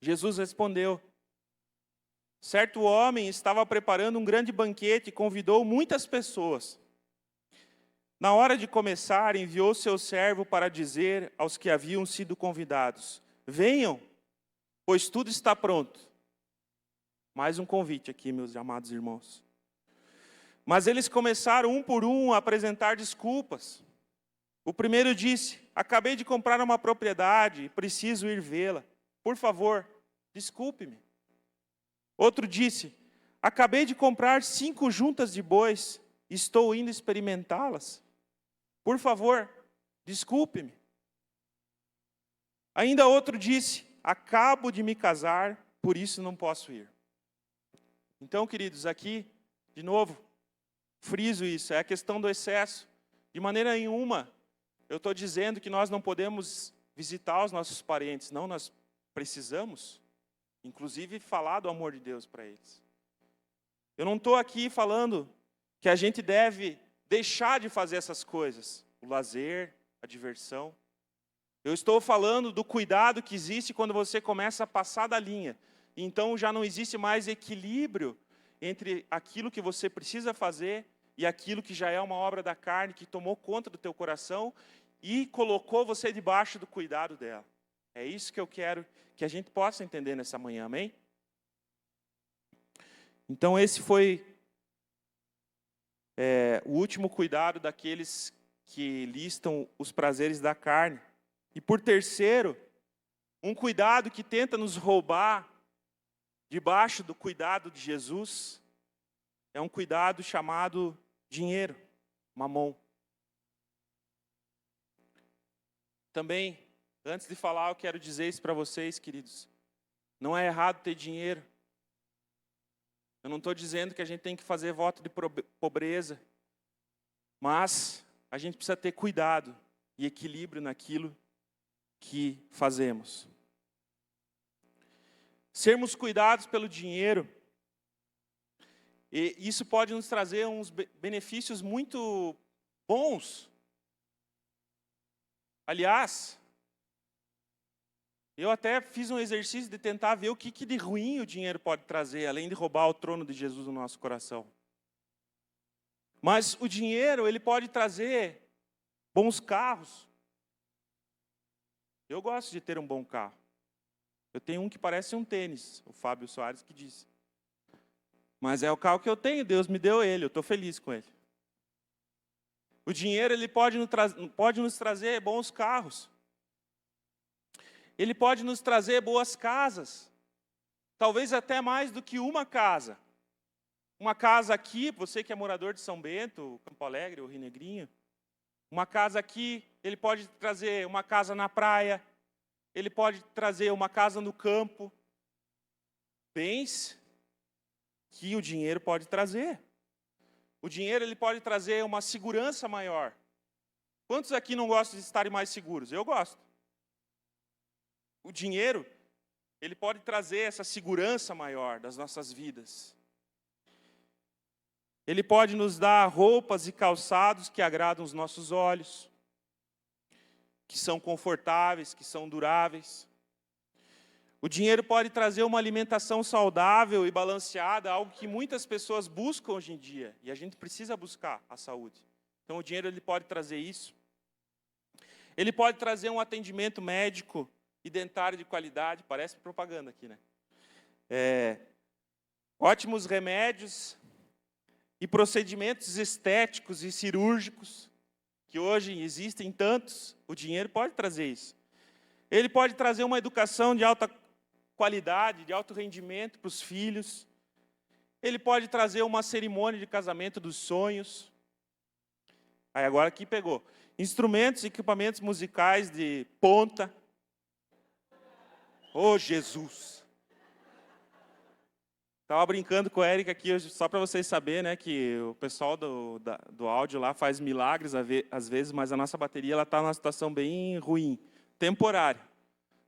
Jesus respondeu: certo homem estava preparando um grande banquete e convidou muitas pessoas. Na hora de começar, enviou seu servo para dizer aos que haviam sido convidados: venham, pois tudo está pronto. Mais um convite aqui, meus amados irmãos. Mas eles começaram um por um a apresentar desculpas. O primeiro disse: acabei de comprar uma propriedade, preciso ir vê-la. Por favor, desculpe-me. Outro disse: acabei de comprar 5 juntas de bois, estou indo experimentá-las. Por favor, desculpe-me. Ainda outro disse: acabo de me casar, por isso não posso ir. Então, queridos, aqui, de novo, friso isso, é a questão do excesso. De maneira nenhuma, eu estou dizendo que nós não podemos visitar os nossos parentes. Não, nós precisamos, inclusive, falar do amor de Deus para eles. Eu não estou aqui falando que a gente deve deixar de fazer essas coisas, o lazer, a diversão. Eu estou falando do cuidado que existe quando você começa a passar da linha. Então já não existe mais equilíbrio entre aquilo que você precisa fazer e aquilo que já é uma obra da carne, que tomou conta do teu coração e colocou você debaixo do cuidado dela. É isso que eu quero que a gente possa entender nessa manhã, amém? Então esse foi o último cuidado daqueles que listam os prazeres da carne. E por terceiro, um cuidado que tenta nos roubar debaixo do cuidado de Jesus, é um cuidado chamado dinheiro, mamon. Também, antes de falar, eu quero dizer isso para vocês, queridos. Não é errado ter dinheiro. Eu não estou dizendo que a gente tem que fazer voto de pobreza, mas a gente precisa ter cuidado e equilíbrio naquilo que fazemos. Sermos cuidados pelo dinheiro, e isso pode nos trazer uns benefícios muito bons. Aliás, eu até fiz um exercício de tentar ver o que de ruim o dinheiro pode trazer, além de roubar o trono de Jesus no nosso coração. Mas o dinheiro, ele pode trazer bons carros. Eu gosto de ter um bom carro. Eu tenho um que parece um tênis, o Fábio Soares que disse. Mas é o carro que eu tenho, Deus me deu ele, eu estou feliz com ele. O dinheiro, ele pode nos trazer bons carros. Ele pode nos trazer boas casas. Talvez até mais do que uma casa. Uma casa aqui, você que é morador de São Bento, Campo Alegre, ou Rio Negrinho. Uma casa aqui, ele pode trazer uma casa na praia. Ele pode trazer uma casa no campo. Bens que o dinheiro pode trazer. O dinheiro, ele pode trazer uma segurança maior. Quantos aqui não gostam de estarem mais seguros? Eu gosto. O dinheiro, ele pode trazer essa segurança maior das nossas vidas. Ele pode nos dar roupas e calçados que agradam os nossos olhos, que são confortáveis, que são duráveis. O dinheiro pode trazer uma alimentação saudável e balanceada, algo que muitas pessoas buscam hoje em dia, e a gente precisa buscar a saúde. Então o dinheiro, ele pode trazer isso. Ele pode trazer um atendimento médico e dentário de qualidade, parece propaganda aqui, né? Ótimos remédios e procedimentos estéticos e cirúrgicos, que hoje existem tantos, o dinheiro pode trazer isso. Ele pode trazer uma educação de alta qualidade, de alto rendimento para os filhos. Ele pode trazer uma cerimônia de casamento dos sonhos. Aí agora aqui pegou. Instrumentos e equipamentos musicais de ponta. Oh, Jesus! Estava brincando com a Érica aqui, só para vocês saberem, né, que o pessoal do áudio lá faz milagres às vezes, mas a nossa bateria está numa situação bem ruim, temporária.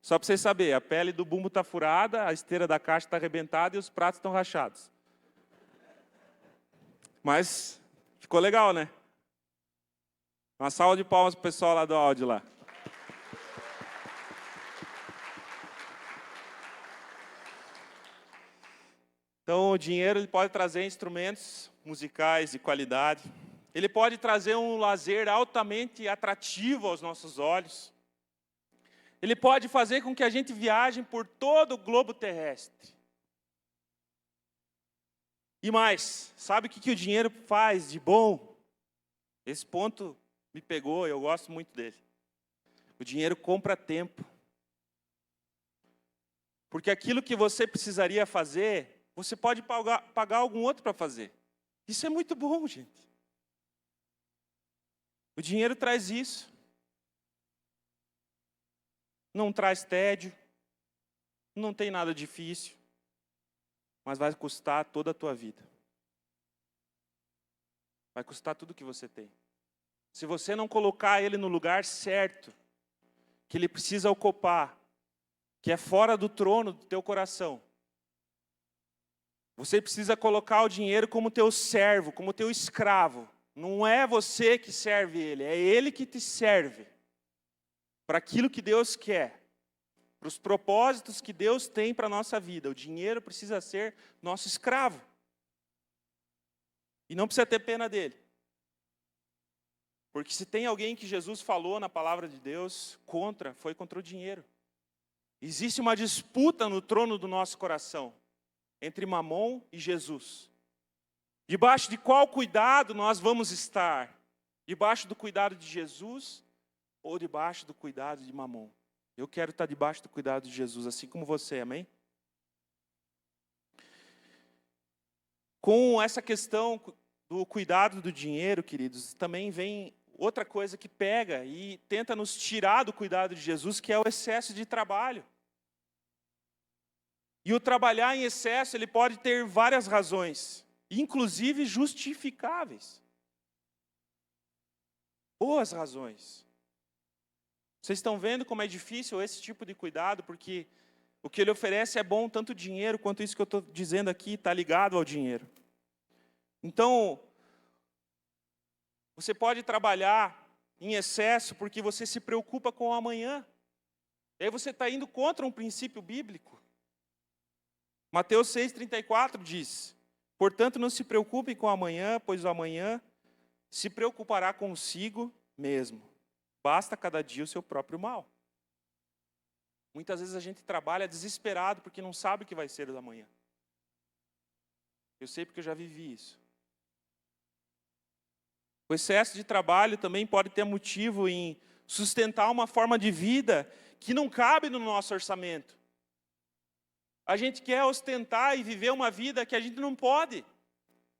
Só para vocês saberem, a pele do bumbo está furada, a esteira da caixa está arrebentada e os pratos estão rachados. Mas ficou legal, né? Uma salva de palmas para o pessoal lá do áudio lá. Então, o dinheiro ele pode trazer instrumentos musicais de qualidade. Ele pode trazer um lazer altamente atrativo aos nossos olhos. Ele pode fazer com que a gente viaje por todo o globo terrestre. E mais, sabe o que o dinheiro faz de bom? Esse ponto me pegou, eu gosto muito dele. O dinheiro compra tempo. Porque aquilo que você precisaria fazer, você pode pagar algum outro para fazer. Isso é muito bom, gente. O dinheiro traz isso. Não traz tédio. Não tem nada difícil. Mas vai custar toda a tua vida. Vai custar tudo que você tem. Se você não colocar ele no lugar certo, que ele precisa ocupar, que é fora do trono do teu coração, você precisa colocar o dinheiro como teu servo, como teu escravo. Não é você que serve ele, é ele que te serve. Para aquilo que Deus quer. Para os propósitos que Deus tem para a nossa vida. O dinheiro precisa ser nosso escravo. E não precisa ter pena dele. Porque se tem alguém que Jesus falou na palavra de Deus foi contra o dinheiro. Existe uma disputa no trono do nosso coração. Entre Mamon e Jesus. Debaixo de qual cuidado nós vamos estar? Debaixo do cuidado de Jesus ou debaixo do cuidado de Mamon? Eu quero estar debaixo do cuidado de Jesus, assim como você, amém? Com essa questão do cuidado do dinheiro, queridos, também vem outra coisa que pega e tenta nos tirar do cuidado de Jesus, que é o excesso de trabalho. E o trabalhar em excesso, ele pode ter várias razões, inclusive justificáveis. Boas razões. Vocês estão vendo como é difícil esse tipo de cuidado, porque o que ele oferece é bom, tanto o dinheiro quanto isso que eu estou dizendo aqui está ligado ao dinheiro. Então, você pode trabalhar em excesso porque você se preocupa com o amanhã. E aí você está indo contra um princípio bíblico. Mateus 6,34 diz: portanto, não se preocupem com o amanhã, pois o amanhã se preocupará consigo mesmo. Basta cada dia o seu próprio mal. Muitas vezes a gente trabalha desesperado porque não sabe o que vai ser do amanhã. Eu sei porque eu já vivi isso. O excesso de trabalho também pode ter motivo em sustentar uma forma de vida que não cabe no nosso orçamento. A gente quer ostentar e viver uma vida que a gente não pode.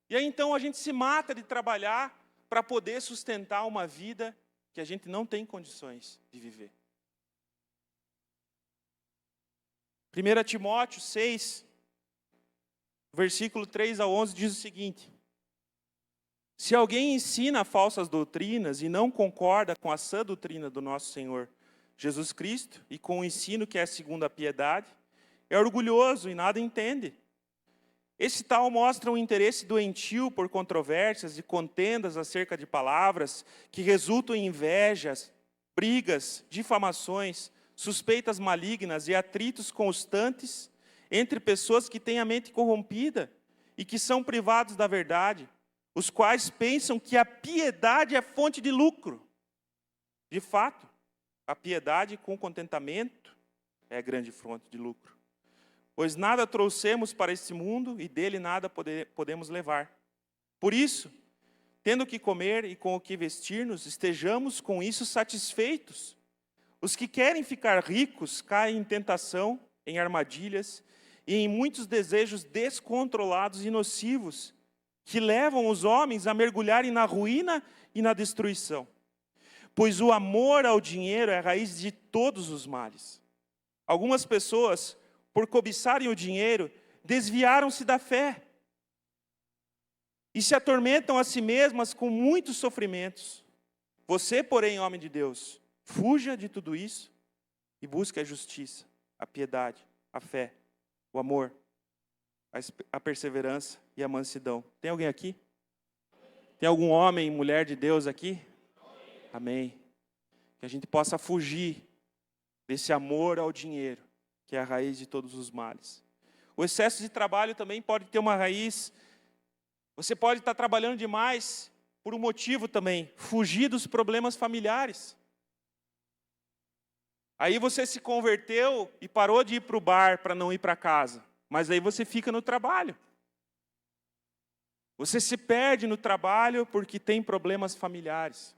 E aí então a gente se mata de trabalhar para poder sustentar uma vida que a gente não tem condições de viver. 1 Timóteo 6, versículo 3 a 11 diz o seguinte: se alguém ensina falsas doutrinas e não concorda com a sã doutrina do nosso Senhor Jesus Cristo e com o ensino que é segundo a piedade, é orgulhoso e nada entende. Esse tal mostra um interesse doentio por controvérsias e contendas acerca de palavras que resultam em invejas, brigas, difamações, suspeitas malignas e atritos constantes entre pessoas que têm a mente corrompida e que são privados da verdade, os quais pensam que a piedade é fonte de lucro. De fato, a piedade com contentamento é a grande fonte de lucro. Pois nada trouxemos para esse mundo e dele nada podemos levar. Por isso, tendo o que comer e com o que vestir-nos, estejamos com isso satisfeitos. Os que querem ficar ricos caem em tentação, em armadilhas e em muitos desejos descontrolados e nocivos, que levam os homens a mergulharem na ruína e na destruição. Pois o amor ao dinheiro é a raiz de todos os males. Algumas pessoas, por cobiçarem o dinheiro, desviaram-se da fé e se atormentam a si mesmas com muitos sofrimentos. Você, porém, homem de Deus, fuja de tudo isso e busque a justiça, a piedade, a fé, o amor, a perseverança e a mansidão. Tem alguém aqui? Tem algum homem e mulher de Deus aqui? Amém. Que a gente possa fugir desse amor ao dinheiro, que é a raiz de todos os males. O excesso de trabalho também pode ter uma raiz. Você pode estar trabalhando demais por um motivo também, fugir dos problemas familiares. Aí você se converteu e parou de ir para o bar para não ir para casa. Mas aí você fica no trabalho. Você se perde no trabalho porque tem problemas familiares.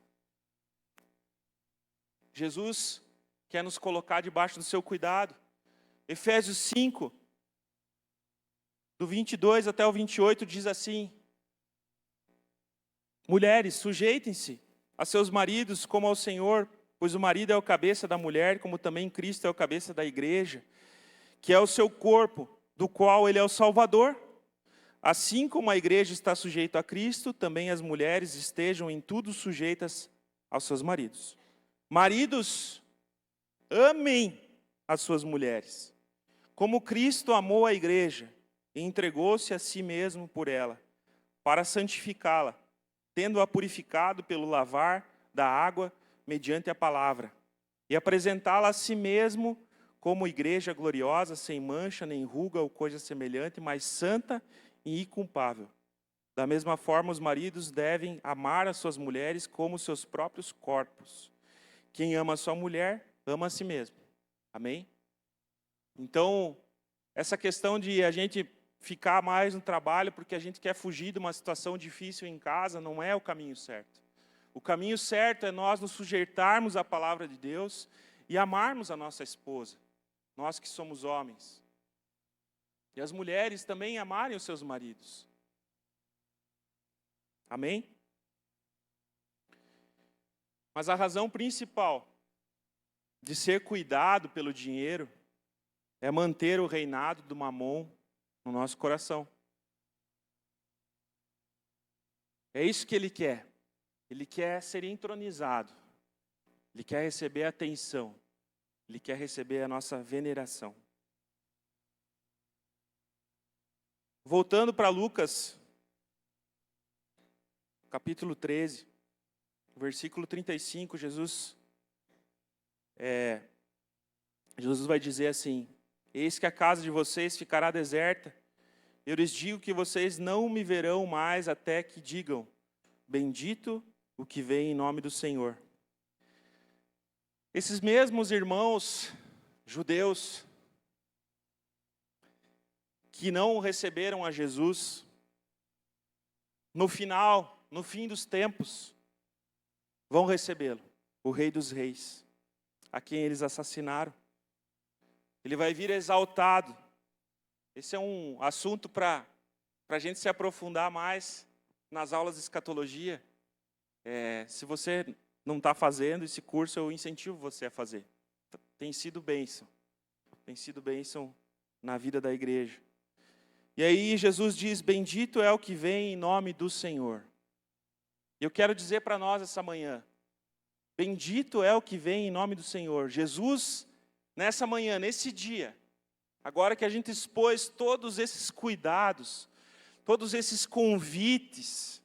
Jesus quer nos colocar debaixo do seu cuidado. Efésios 5, do 22 até o 28, diz assim: mulheres, sujeitem-se a seus maridos como ao Senhor, pois o marido é o cabeça da mulher, como também Cristo é o cabeça da igreja, que é o seu corpo, do qual ele é o Salvador. Assim como a igreja está sujeita a Cristo, também as mulheres estejam em tudo sujeitas aos seus maridos. Maridos, amem as suas mulheres, como Cristo amou a igreja e entregou-se a si mesmo por ela, para santificá-la, tendo-a purificado pelo lavar da água mediante a palavra, e apresentá-la a si mesmo como igreja gloriosa, sem mancha, nem ruga ou coisa semelhante, mas santa e inculpável. Da mesma forma, os maridos devem amar as suas mulheres como seus próprios corpos. Quem ama a sua mulher, ama a si mesmo. Amém? Então, essa questão de a gente ficar mais no trabalho porque a gente quer fugir de uma situação difícil em casa, não é o caminho certo. O caminho certo é nós nos sujeitarmos à palavra de Deus e amarmos a nossa esposa, nós que somos homens. E as mulheres também amarem os seus maridos. Amém? Mas a razão principal de ser cuidado pelo dinheiro é manter o reinado do mamon no nosso coração. É isso que ele quer. Ele quer ser entronizado. Ele quer receber a atenção. Ele quer receber a nossa veneração. Voltando para Lucas, capítulo 13, versículo 35, Jesus vai dizer assim: eis que a casa de vocês ficará deserta, eu lhes digo que vocês não me verão mais até que digam, bendito o que vem em nome do Senhor. Esses mesmos irmãos judeus que não receberam a Jesus, no fim dos tempos, vão recebê-lo, o Rei dos Reis, a quem eles assassinaram. Ele vai vir exaltado. Esse é um assunto para a gente se aprofundar mais nas aulas de escatologia. Se você não está fazendo esse curso, eu incentivo você a fazer. Tem sido bênção. Tem sido bênção na vida da igreja. E aí Jesus diz, bendito é o que vem em nome do Senhor. E eu quero dizer para nós essa manhã, bendito é o que vem em nome do Senhor. Jesus, nessa manhã, nesse dia, agora que a gente expôs todos esses cuidados, todos esses convites,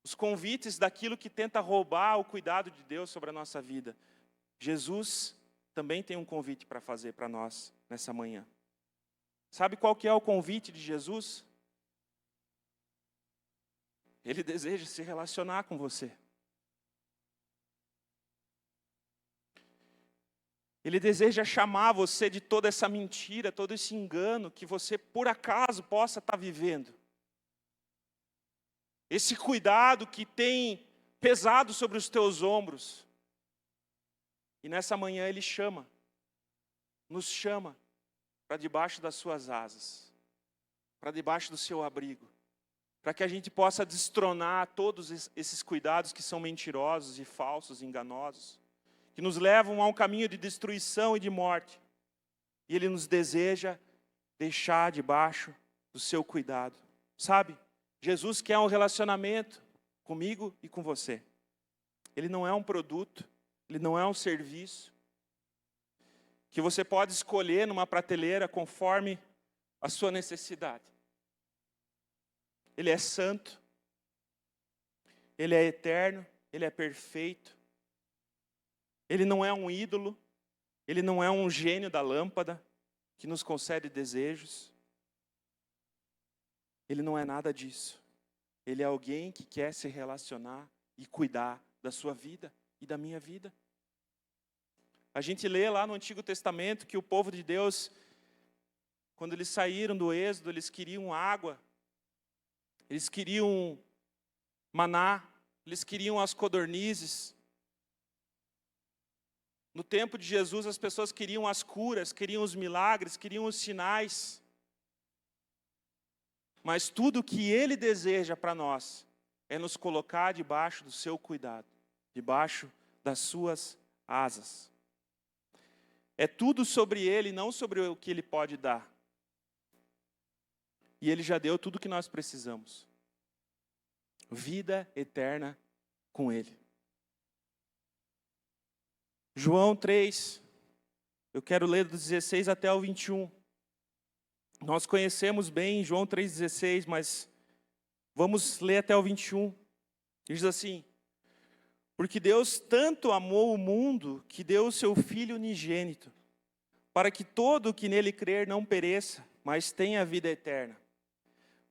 os convites daquilo que tenta roubar o cuidado de Deus sobre a nossa vida, Jesus também tem um convite para fazer para nós nessa manhã. Sabe qual que é o convite de Jesus? Ele deseja se relacionar com você. Ele deseja chamar você de toda essa mentira, todo esse engano que você, por acaso, possa estar vivendo. esse cuidado que tem pesado sobre os teus ombros. E nessa manhã Ele nos chama para debaixo das suas asas, para debaixo do seu abrigo, para que a gente possa destronar todos esses cuidados que são mentirosos e falsos, enganosos, que nos levam a um caminho de destruição e de morte. E Ele nos deseja deixar debaixo do seu cuidado. Sabe, Jesus quer um relacionamento comigo e com você. Ele não é um produto, Ele não é um serviço que você pode escolher numa prateleira conforme a sua necessidade. Ele é santo, Ele é eterno, Ele é perfeito. Ele não é um ídolo, Ele não é um gênio da lâmpada que nos concede desejos. Ele não é nada disso. Ele é alguém que quer se relacionar e cuidar da sua vida e da minha vida. A gente lê lá no Antigo Testamento que o povo de Deus, quando eles saíram do Êxodo, eles queriam água, eles queriam maná, eles queriam as codornizes. No tempo de Jesus, as pessoas queriam as curas, queriam os milagres, queriam os sinais. Mas tudo que Ele deseja para nós é nos colocar debaixo do seu cuidado, debaixo das suas asas. É tudo sobre Ele, não sobre o que Ele pode dar. E Ele já deu tudo o que nós precisamos. Vida eterna com Ele. João 3, eu quero ler do 16 até o 21. Nós conhecemos bem João 3,16, mas vamos ler até o 21. Diz assim: porque Deus tanto amou o mundo, que deu o seu Filho unigênito, para que todo o que nele crer não pereça, mas tenha vida eterna.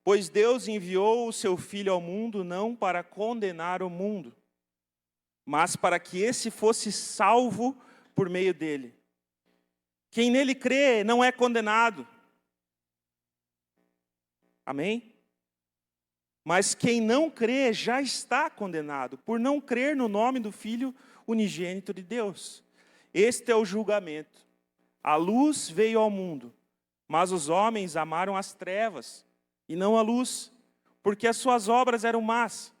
Pois Deus enviou o seu Filho ao mundo, não para condenar o mundo, mas para que esse fosse salvo por meio dele. Quem nele crê não é condenado. Amém? Mas quem não crê já está condenado, por não crer no nome do Filho unigênito de Deus. Este é o julgamento. A luz veio ao mundo, mas os homens amaram as trevas e não a luz, porque as suas obras eram más.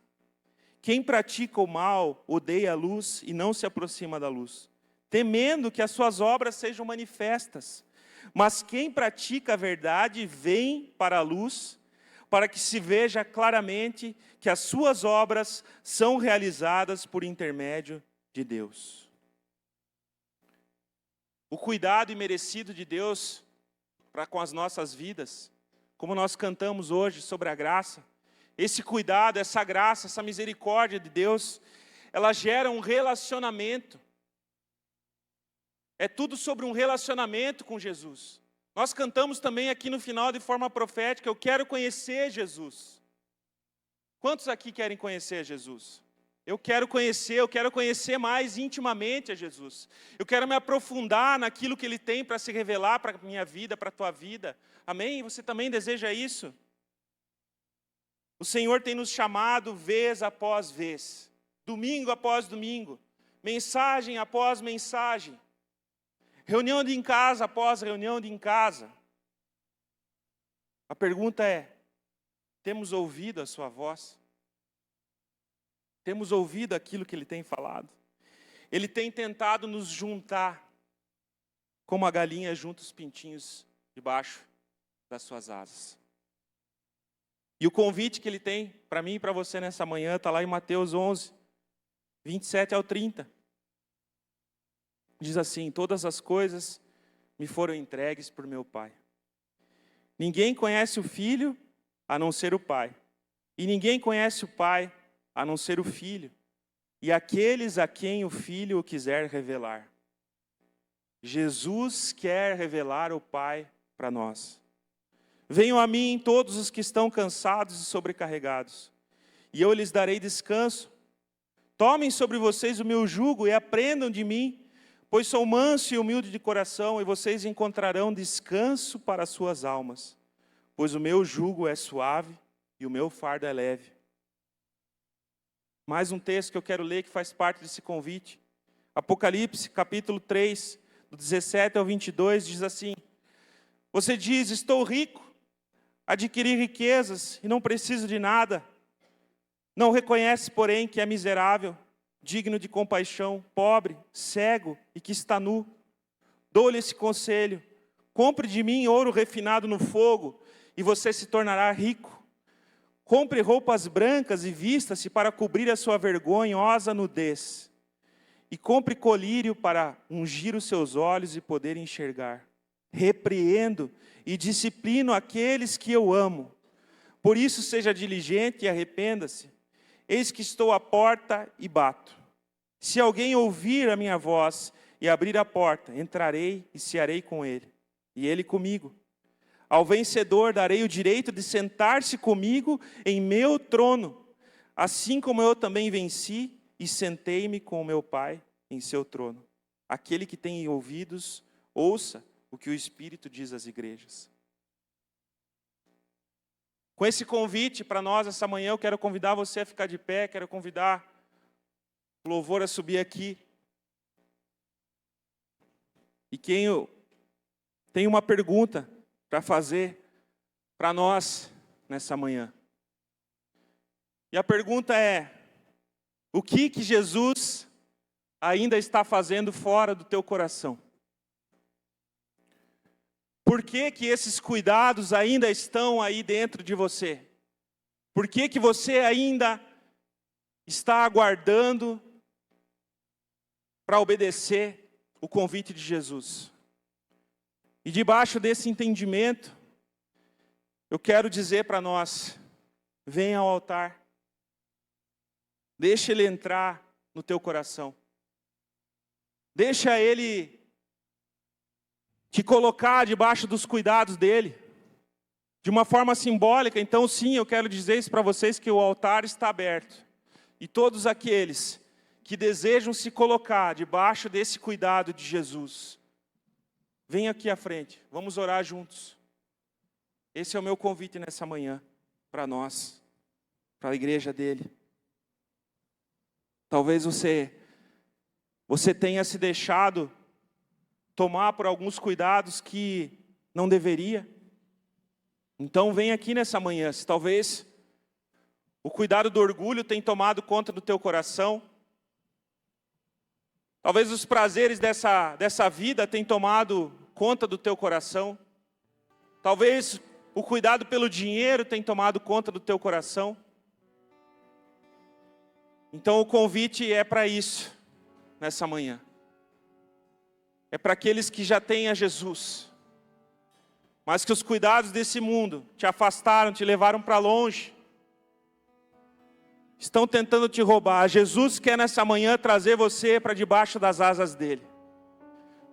Quem pratica o mal odeia a luz e não se aproxima da luz, temendo que as suas obras sejam manifestas. Mas quem pratica a verdade vem para a luz, para que se veja claramente que as suas obras são realizadas por intermédio de Deus. O cuidado imerecido de Deus para com as nossas vidas, como nós cantamos hoje sobre a graça, esse cuidado, essa graça, essa misericórdia de Deus, ela gera um relacionamento. É tudo sobre um relacionamento com Jesus. Nós cantamos também aqui no final de forma profética: eu quero conhecer Jesus. Quantos aqui querem conhecer Jesus? Eu quero conhecer mais intimamente a Jesus. Eu quero me aprofundar naquilo que Ele tem para se revelar para a minha vida, para a tua vida. Amém? Você também deseja isso? O Senhor tem nos chamado vez após vez, domingo após domingo, mensagem após mensagem, reunião de em casa após reunião de em casa. A pergunta é: temos ouvido a sua voz? Temos ouvido aquilo que Ele tem falado? Ele tem tentado nos juntar, como a galinha junta os pintinhos debaixo das suas asas. E o convite que Ele tem para mim e para você nessa manhã está lá em Mateus 11, 27 ao 30. Diz assim: todas as coisas me foram entregues por meu Pai. Ninguém conhece o Filho a não ser o Pai. E ninguém conhece o Pai a não ser o Filho, e aqueles a quem o Filho o quiser revelar. Jesus quer revelar o Pai para nós. Venham a mim todos os que estão cansados e sobrecarregados, e eu lhes darei descanso. Tomem sobre vocês o meu jugo e aprendam de mim, pois sou manso e humilde de coração, e vocês encontrarão descanso para as suas almas. Pois o meu jugo é suave e o meu fardo é leve. Mais um texto que eu quero ler que faz parte desse convite. Apocalipse, capítulo 3, do 17 ao 22, diz assim: você diz, estou rico, adquiri riquezas e não preciso de nada. Não reconhece, porém, que é miserável, digno de compaixão, pobre, cego e que está nu. Dou-lhe esse conselho: compre de mim ouro refinado no fogo e você se tornará rico. Compre roupas brancas e vista-se para cobrir a sua vergonhosa nudez. E compre colírio para ungir os seus olhos e poder enxergar. Repreendo e disciplino aqueles que eu amo. Por isso seja diligente e arrependa-se. Eis que estou à porta e bato. Se alguém ouvir a minha voz e abrir a porta, entrarei e cearei com ele, e ele comigo. Ao vencedor darei o direito de sentar-se comigo em meu trono, assim como eu também venci e sentei-me com o meu Pai em seu trono. Aquele que tem ouvidos, ouça o que o Espírito diz às igrejas. Com esse convite para nós essa manhã, eu quero convidar você a ficar de pé, quero convidar o louvor a subir aqui. E quem tem uma pergunta para fazer para nós nessa manhã. E a pergunta é: o que Jesus ainda está fazendo fora do teu coração? Por que esses cuidados ainda estão aí dentro de você? Por que você ainda está aguardando para obedecer o convite de Jesus? E debaixo desse entendimento, eu quero dizer para nós: venha ao altar. Deixa Ele entrar no teu coração. Deixa Ele te colocar debaixo dos cuidados dEle. De uma forma simbólica, então sim, eu quero dizer isso para vocês, que o altar está aberto. E todos aqueles que desejam se colocar debaixo desse cuidado de Jesus, venham aqui à frente, vamos orar juntos. Esse é o meu convite nessa manhã, para nós, para a igreja dEle. Talvez você tenha se deixado tomar por alguns cuidados que não deveria. Então vem aqui nessa manhã. Se talvez o cuidado do orgulho tenha tomado conta do teu coração, talvez os prazeres dessa vida tenham tomado conta do teu coração, talvez o cuidado pelo dinheiro tenha tomado conta do teu coração. Então o convite é para isso, nessa manhã. É para aqueles que já têm a Jesus, mas que os cuidados desse mundo te afastaram, te levaram para longe, estão tentando te roubar. Jesus quer nessa manhã trazer você para debaixo das asas dEle.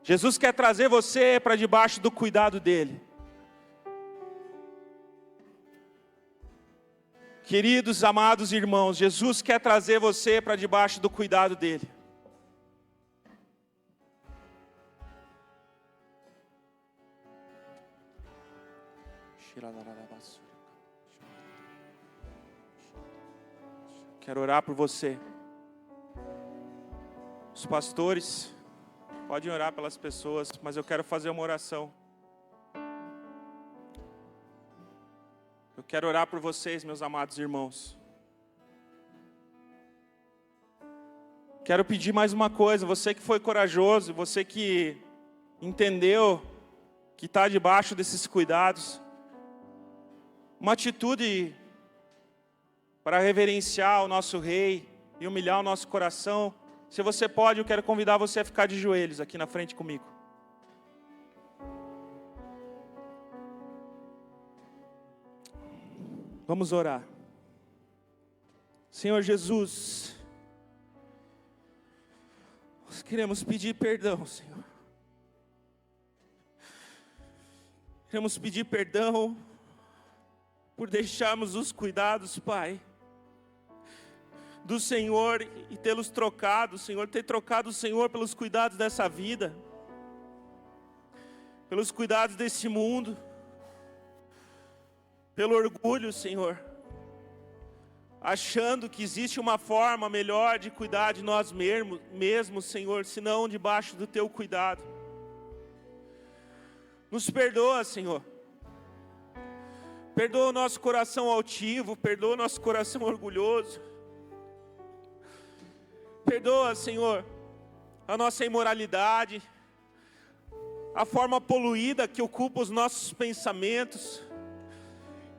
Jesus quer trazer você para debaixo do cuidado dEle. Queridos, amados irmãos, Jesus quer trazer você para debaixo do cuidado dEle. Quero orar por você. Os pastores podem orar pelas pessoas, mas eu quero fazer uma oração. Eu quero orar por vocês, meus amados irmãos. Quero pedir mais uma coisa. Você que foi corajoso, você que entendeu que está debaixo desses cuidados, uma atitude para reverenciar o nosso Rei e humilhar o nosso coração. Se você pode, eu quero convidar você a ficar de joelhos aqui na frente comigo. Vamos orar. Senhor Jesus, nós queremos pedir perdão, Senhor. Queremos pedir perdão por deixarmos os cuidados, Pai, do Senhor e tê-los trocado, Senhor, ter trocado o Senhor pelos cuidados dessa vida, pelos cuidados desse mundo, pelo orgulho, Senhor. achando que existe uma forma melhor de cuidar de nós mesmos, Senhor, senão debaixo do Teu cuidado. Nos perdoa, Senhor. Perdoa o nosso coração altivo, perdoa o nosso coração orgulhoso. Perdoa, Senhor, a nossa imoralidade, a forma poluída que ocupa os nossos pensamentos,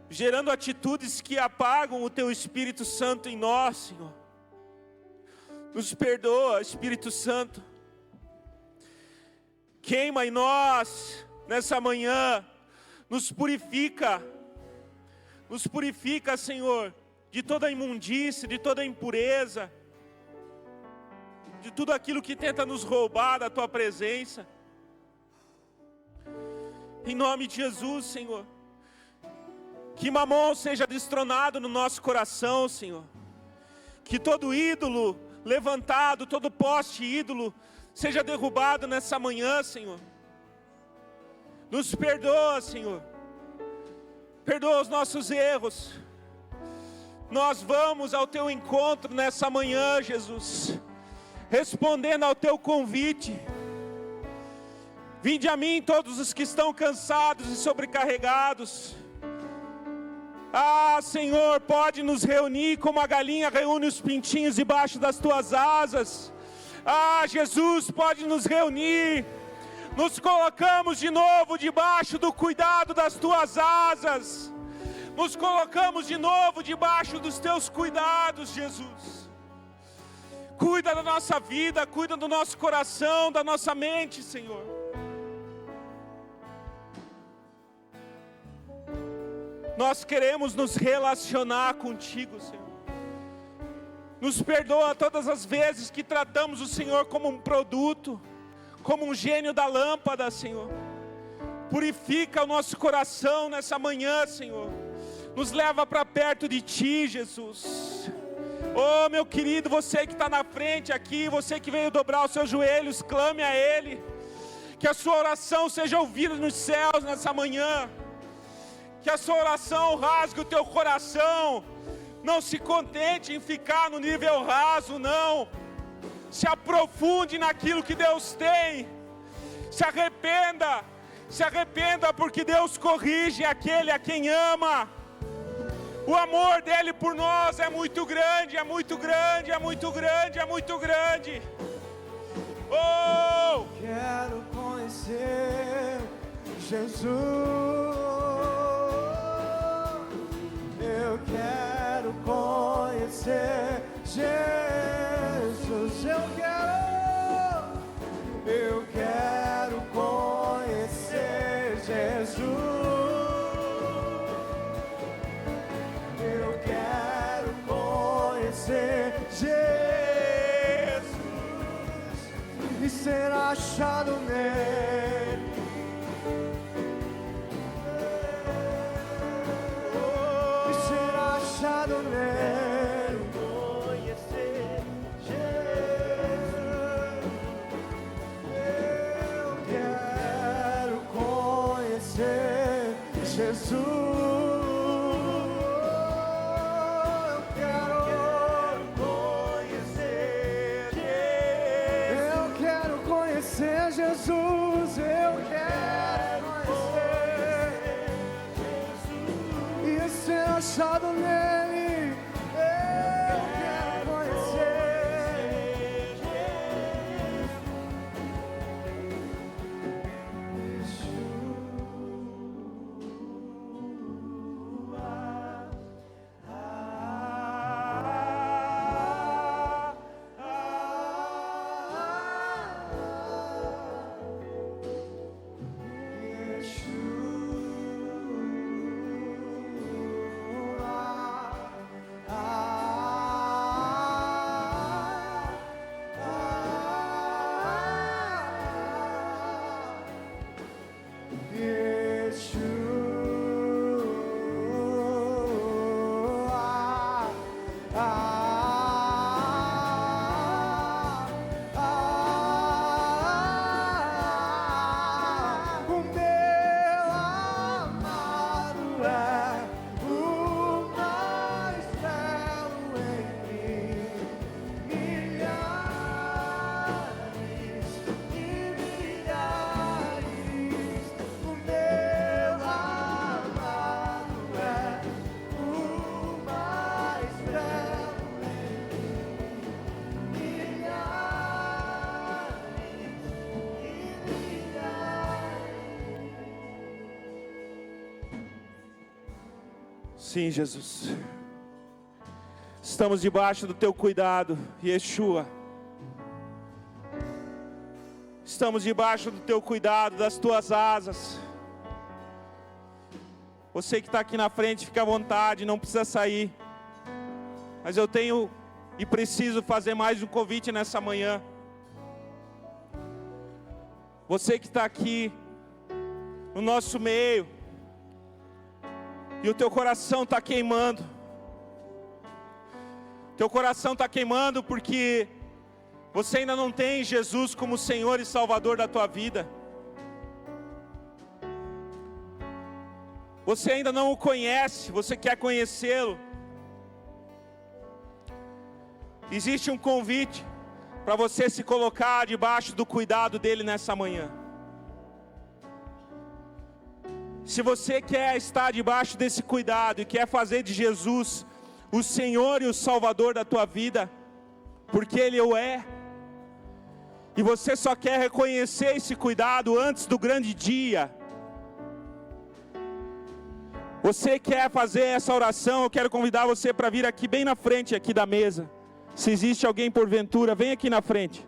gerando atitudes que apagam o Teu Espírito Santo em nós, Senhor. Nos perdoa, Espírito Santo. Queima em nós, nessa manhã, nos purifica, Senhor, de toda imundície, de toda impureza, de tudo aquilo que tenta nos roubar da Tua presença. Em nome de Jesus, Senhor. Que Mamon seja destronado no nosso coração, Senhor. Que todo ídolo levantado, todo poste ídolo, seja derrubado nessa manhã, Senhor. Nos perdoa, Senhor. Perdoa os nossos erros. Nós vamos ao Teu encontro nessa manhã, Jesus, respondendo ao Teu convite. Vinde a mim todos os que estão cansados e sobrecarregados. Ah, Senhor, pode nos reunir como a galinha reúne os pintinhos debaixo das Tuas asas. Ah, Jesus, pode nos reunir. Nos colocamos de novo debaixo do cuidado das Tuas asas. Nos colocamos de novo debaixo dos Teus cuidados, Jesus. Cuida da nossa vida, cuida do nosso coração, da nossa mente, Senhor. Nós queremos nos relacionar contigo, Senhor. Nos perdoa todas as vezes que tratamos o Senhor como um produto, como um gênio da lâmpada, Senhor. Purifica o nosso coração nessa manhã, Senhor. Nos leva para perto de Ti, Jesus. Oh, meu querido, você que está na frente aqui, você que veio dobrar os seus joelhos, clame a Ele. Que a sua oração seja ouvida nos céus nessa manhã. Que a sua oração rasgue o teu coração. Não se contente em ficar no nível raso, não. Se aprofunde naquilo que Deus tem. Se arrependa porque Deus corrige aquele a quem ama. O amor dele por nós é muito grande, é muito grande, é muito grande, é muito grande. Oh! Quero conhecer Jesus. Eu quero conhecer Jesus. Eu quero conhecer Jesus. Eu quero conhecer Jesus e ser achado nele. Achado nele, conhecer Jesus. Eu quero conhecer Jesus. Eu quero conhecer Jesus. Eu quero conhecer Jesus. Eu quero conhecer e ser achado nele. Sim, Jesus. Estamos debaixo do teu cuidado, Yeshua. Estamos debaixo do teu cuidado, das tuas asas. Você que está aqui na frente, fica à vontade, não precisa sair. Mas eu tenho e preciso fazer mais um convite nessa manhã. Você que está aqui no nosso meio, e o teu coração está queimando. Teu coração está queimando porque você ainda não tem Jesus como Senhor e Salvador da tua vida. Você ainda não o conhece, você quer conhecê-lo. Existe um convite para você se colocar debaixo do cuidado dele nessa manhã. Se você quer estar debaixo desse cuidado e quer fazer de Jesus o Senhor e o Salvador da tua vida, porque Ele o é, e você só quer reconhecer esse cuidado antes do grande dia, você quer fazer essa oração, eu quero convidar você para vir aqui bem na frente aqui da mesa. Se existe alguém porventura, vem aqui na frente.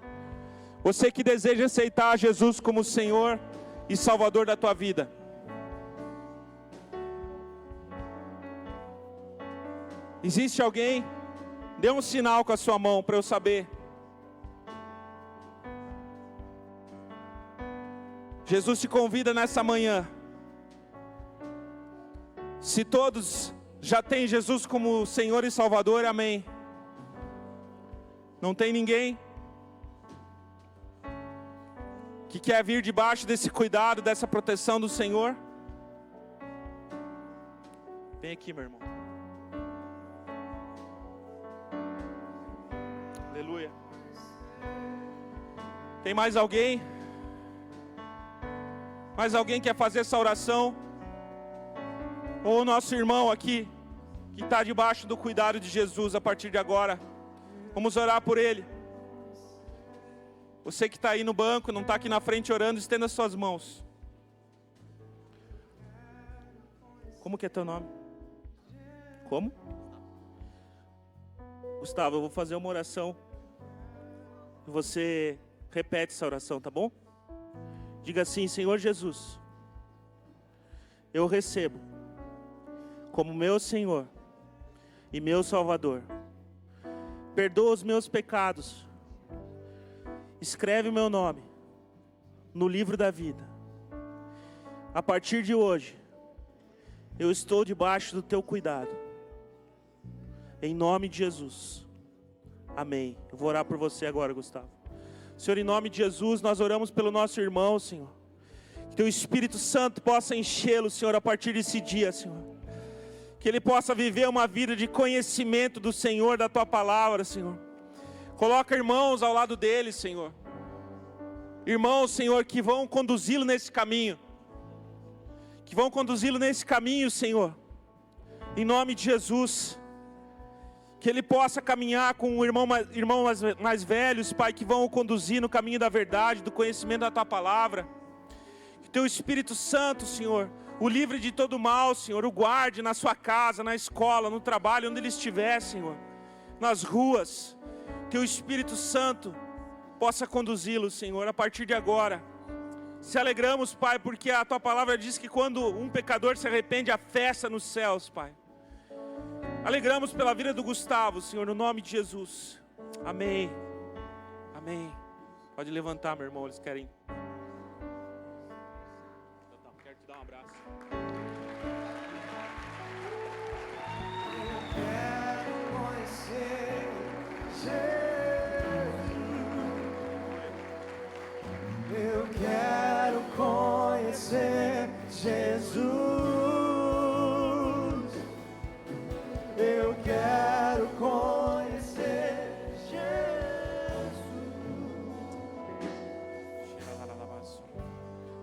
Você que deseja aceitar Jesus como Senhor e Salvador da tua vida. Existe alguém? Dê um sinal com a sua mão para eu saber. Jesus te convida nessa manhã. Se todos já têm Jesus como Senhor e Salvador, amém. Não tem ninguém que quer vir debaixo desse cuidado, dessa proteção do Senhor? Vem aqui, meu irmão. Aleluia. Tem mais alguém? Mais alguém quer fazer essa oração? Ou o nosso irmão aqui, que está debaixo do cuidado de Jesus a partir de agora. Vamos orar por ele. Você que está aí no banco, não está aqui na frente orando, estenda as suas mãos. Como que é teu nome? Como? Gustavo, eu vou fazer uma oração. Você repete essa oração, tá bom? Diga assim: Senhor Jesus, eu recebo como meu Senhor e meu Salvador. Perdoa os meus pecados. Escreve o meu nome no livro da vida. A partir de hoje, eu estou debaixo do teu cuidado. Em nome de Jesus. Amém. Eu vou orar por você agora, Gustavo. Senhor, em nome de Jesus, nós oramos pelo nosso irmão, Senhor. Que teu Espírito Santo possa enchê-lo, Senhor, a partir desse dia, Senhor. Que ele possa viver uma vida de conhecimento do Senhor, da tua palavra, Senhor. Coloca irmãos ao lado dele, Senhor. Irmãos, Senhor, que vão conduzi-lo nesse caminho. Que vão conduzi-lo nesse caminho, Senhor. Em nome de Jesus. Que ele possa caminhar com irmãos mais velhos, Pai, que vão o conduzir no caminho da verdade, do conhecimento da tua palavra. Que teu Espírito Santo, Senhor, o livre de todo mal, Senhor, o guarde na sua casa, na escola, no trabalho, onde ele estiver, Senhor, nas ruas. Que o Espírito Santo possa conduzi-lo, Senhor, a partir de agora. Se alegramos, Pai, porque a tua palavra diz que quando um pecador se arrepende, há festa nos céus, Pai. Alegramos pela vida do Gustavo, Senhor, no nome de Jesus. Amém. Amém. Pode levantar, meu irmão, eles querem. Quero te dar um abraço. Eu quero conhecer Jesus. Eu quero conhecer Jesus. Eu quero conhecer Jesus.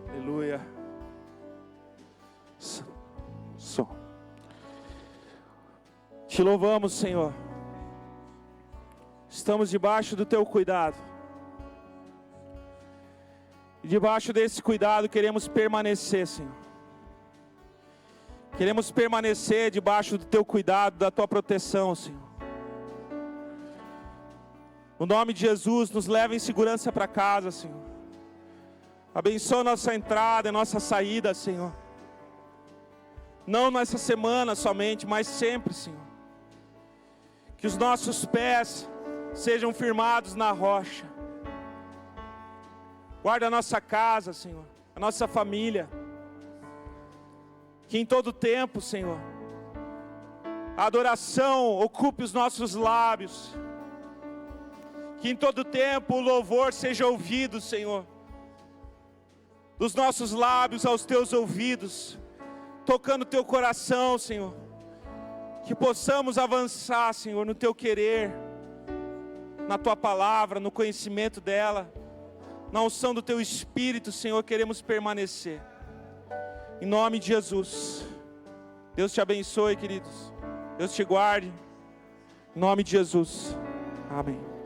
Aleluia. Só. Te louvamos, Senhor. Estamos debaixo do teu cuidado. E debaixo desse cuidado queremos permanecer, Senhor. Queremos permanecer debaixo do Teu cuidado, da Tua proteção, Senhor. No nome de Jesus, nos leva em segurança para casa, Senhor. Abençoa nossa entrada e nossa saída, Senhor. Não nessa semana somente, mas sempre, Senhor. Que os nossos pés sejam firmados na rocha. Guarda a nossa casa, Senhor, a nossa família. Que em todo tempo, Senhor, a adoração ocupe os nossos lábios. Que em todo tempo o louvor seja ouvido, Senhor, dos nossos lábios aos Teus ouvidos, tocando Teu coração, Senhor. Que possamos avançar, Senhor, no Teu querer, na Tua palavra, no conhecimento dela, na unção do Teu Espírito, Senhor, queremos permanecer. Em nome de Jesus. Deus te abençoe, queridos. Deus te guarde. Em nome de Jesus. Amém.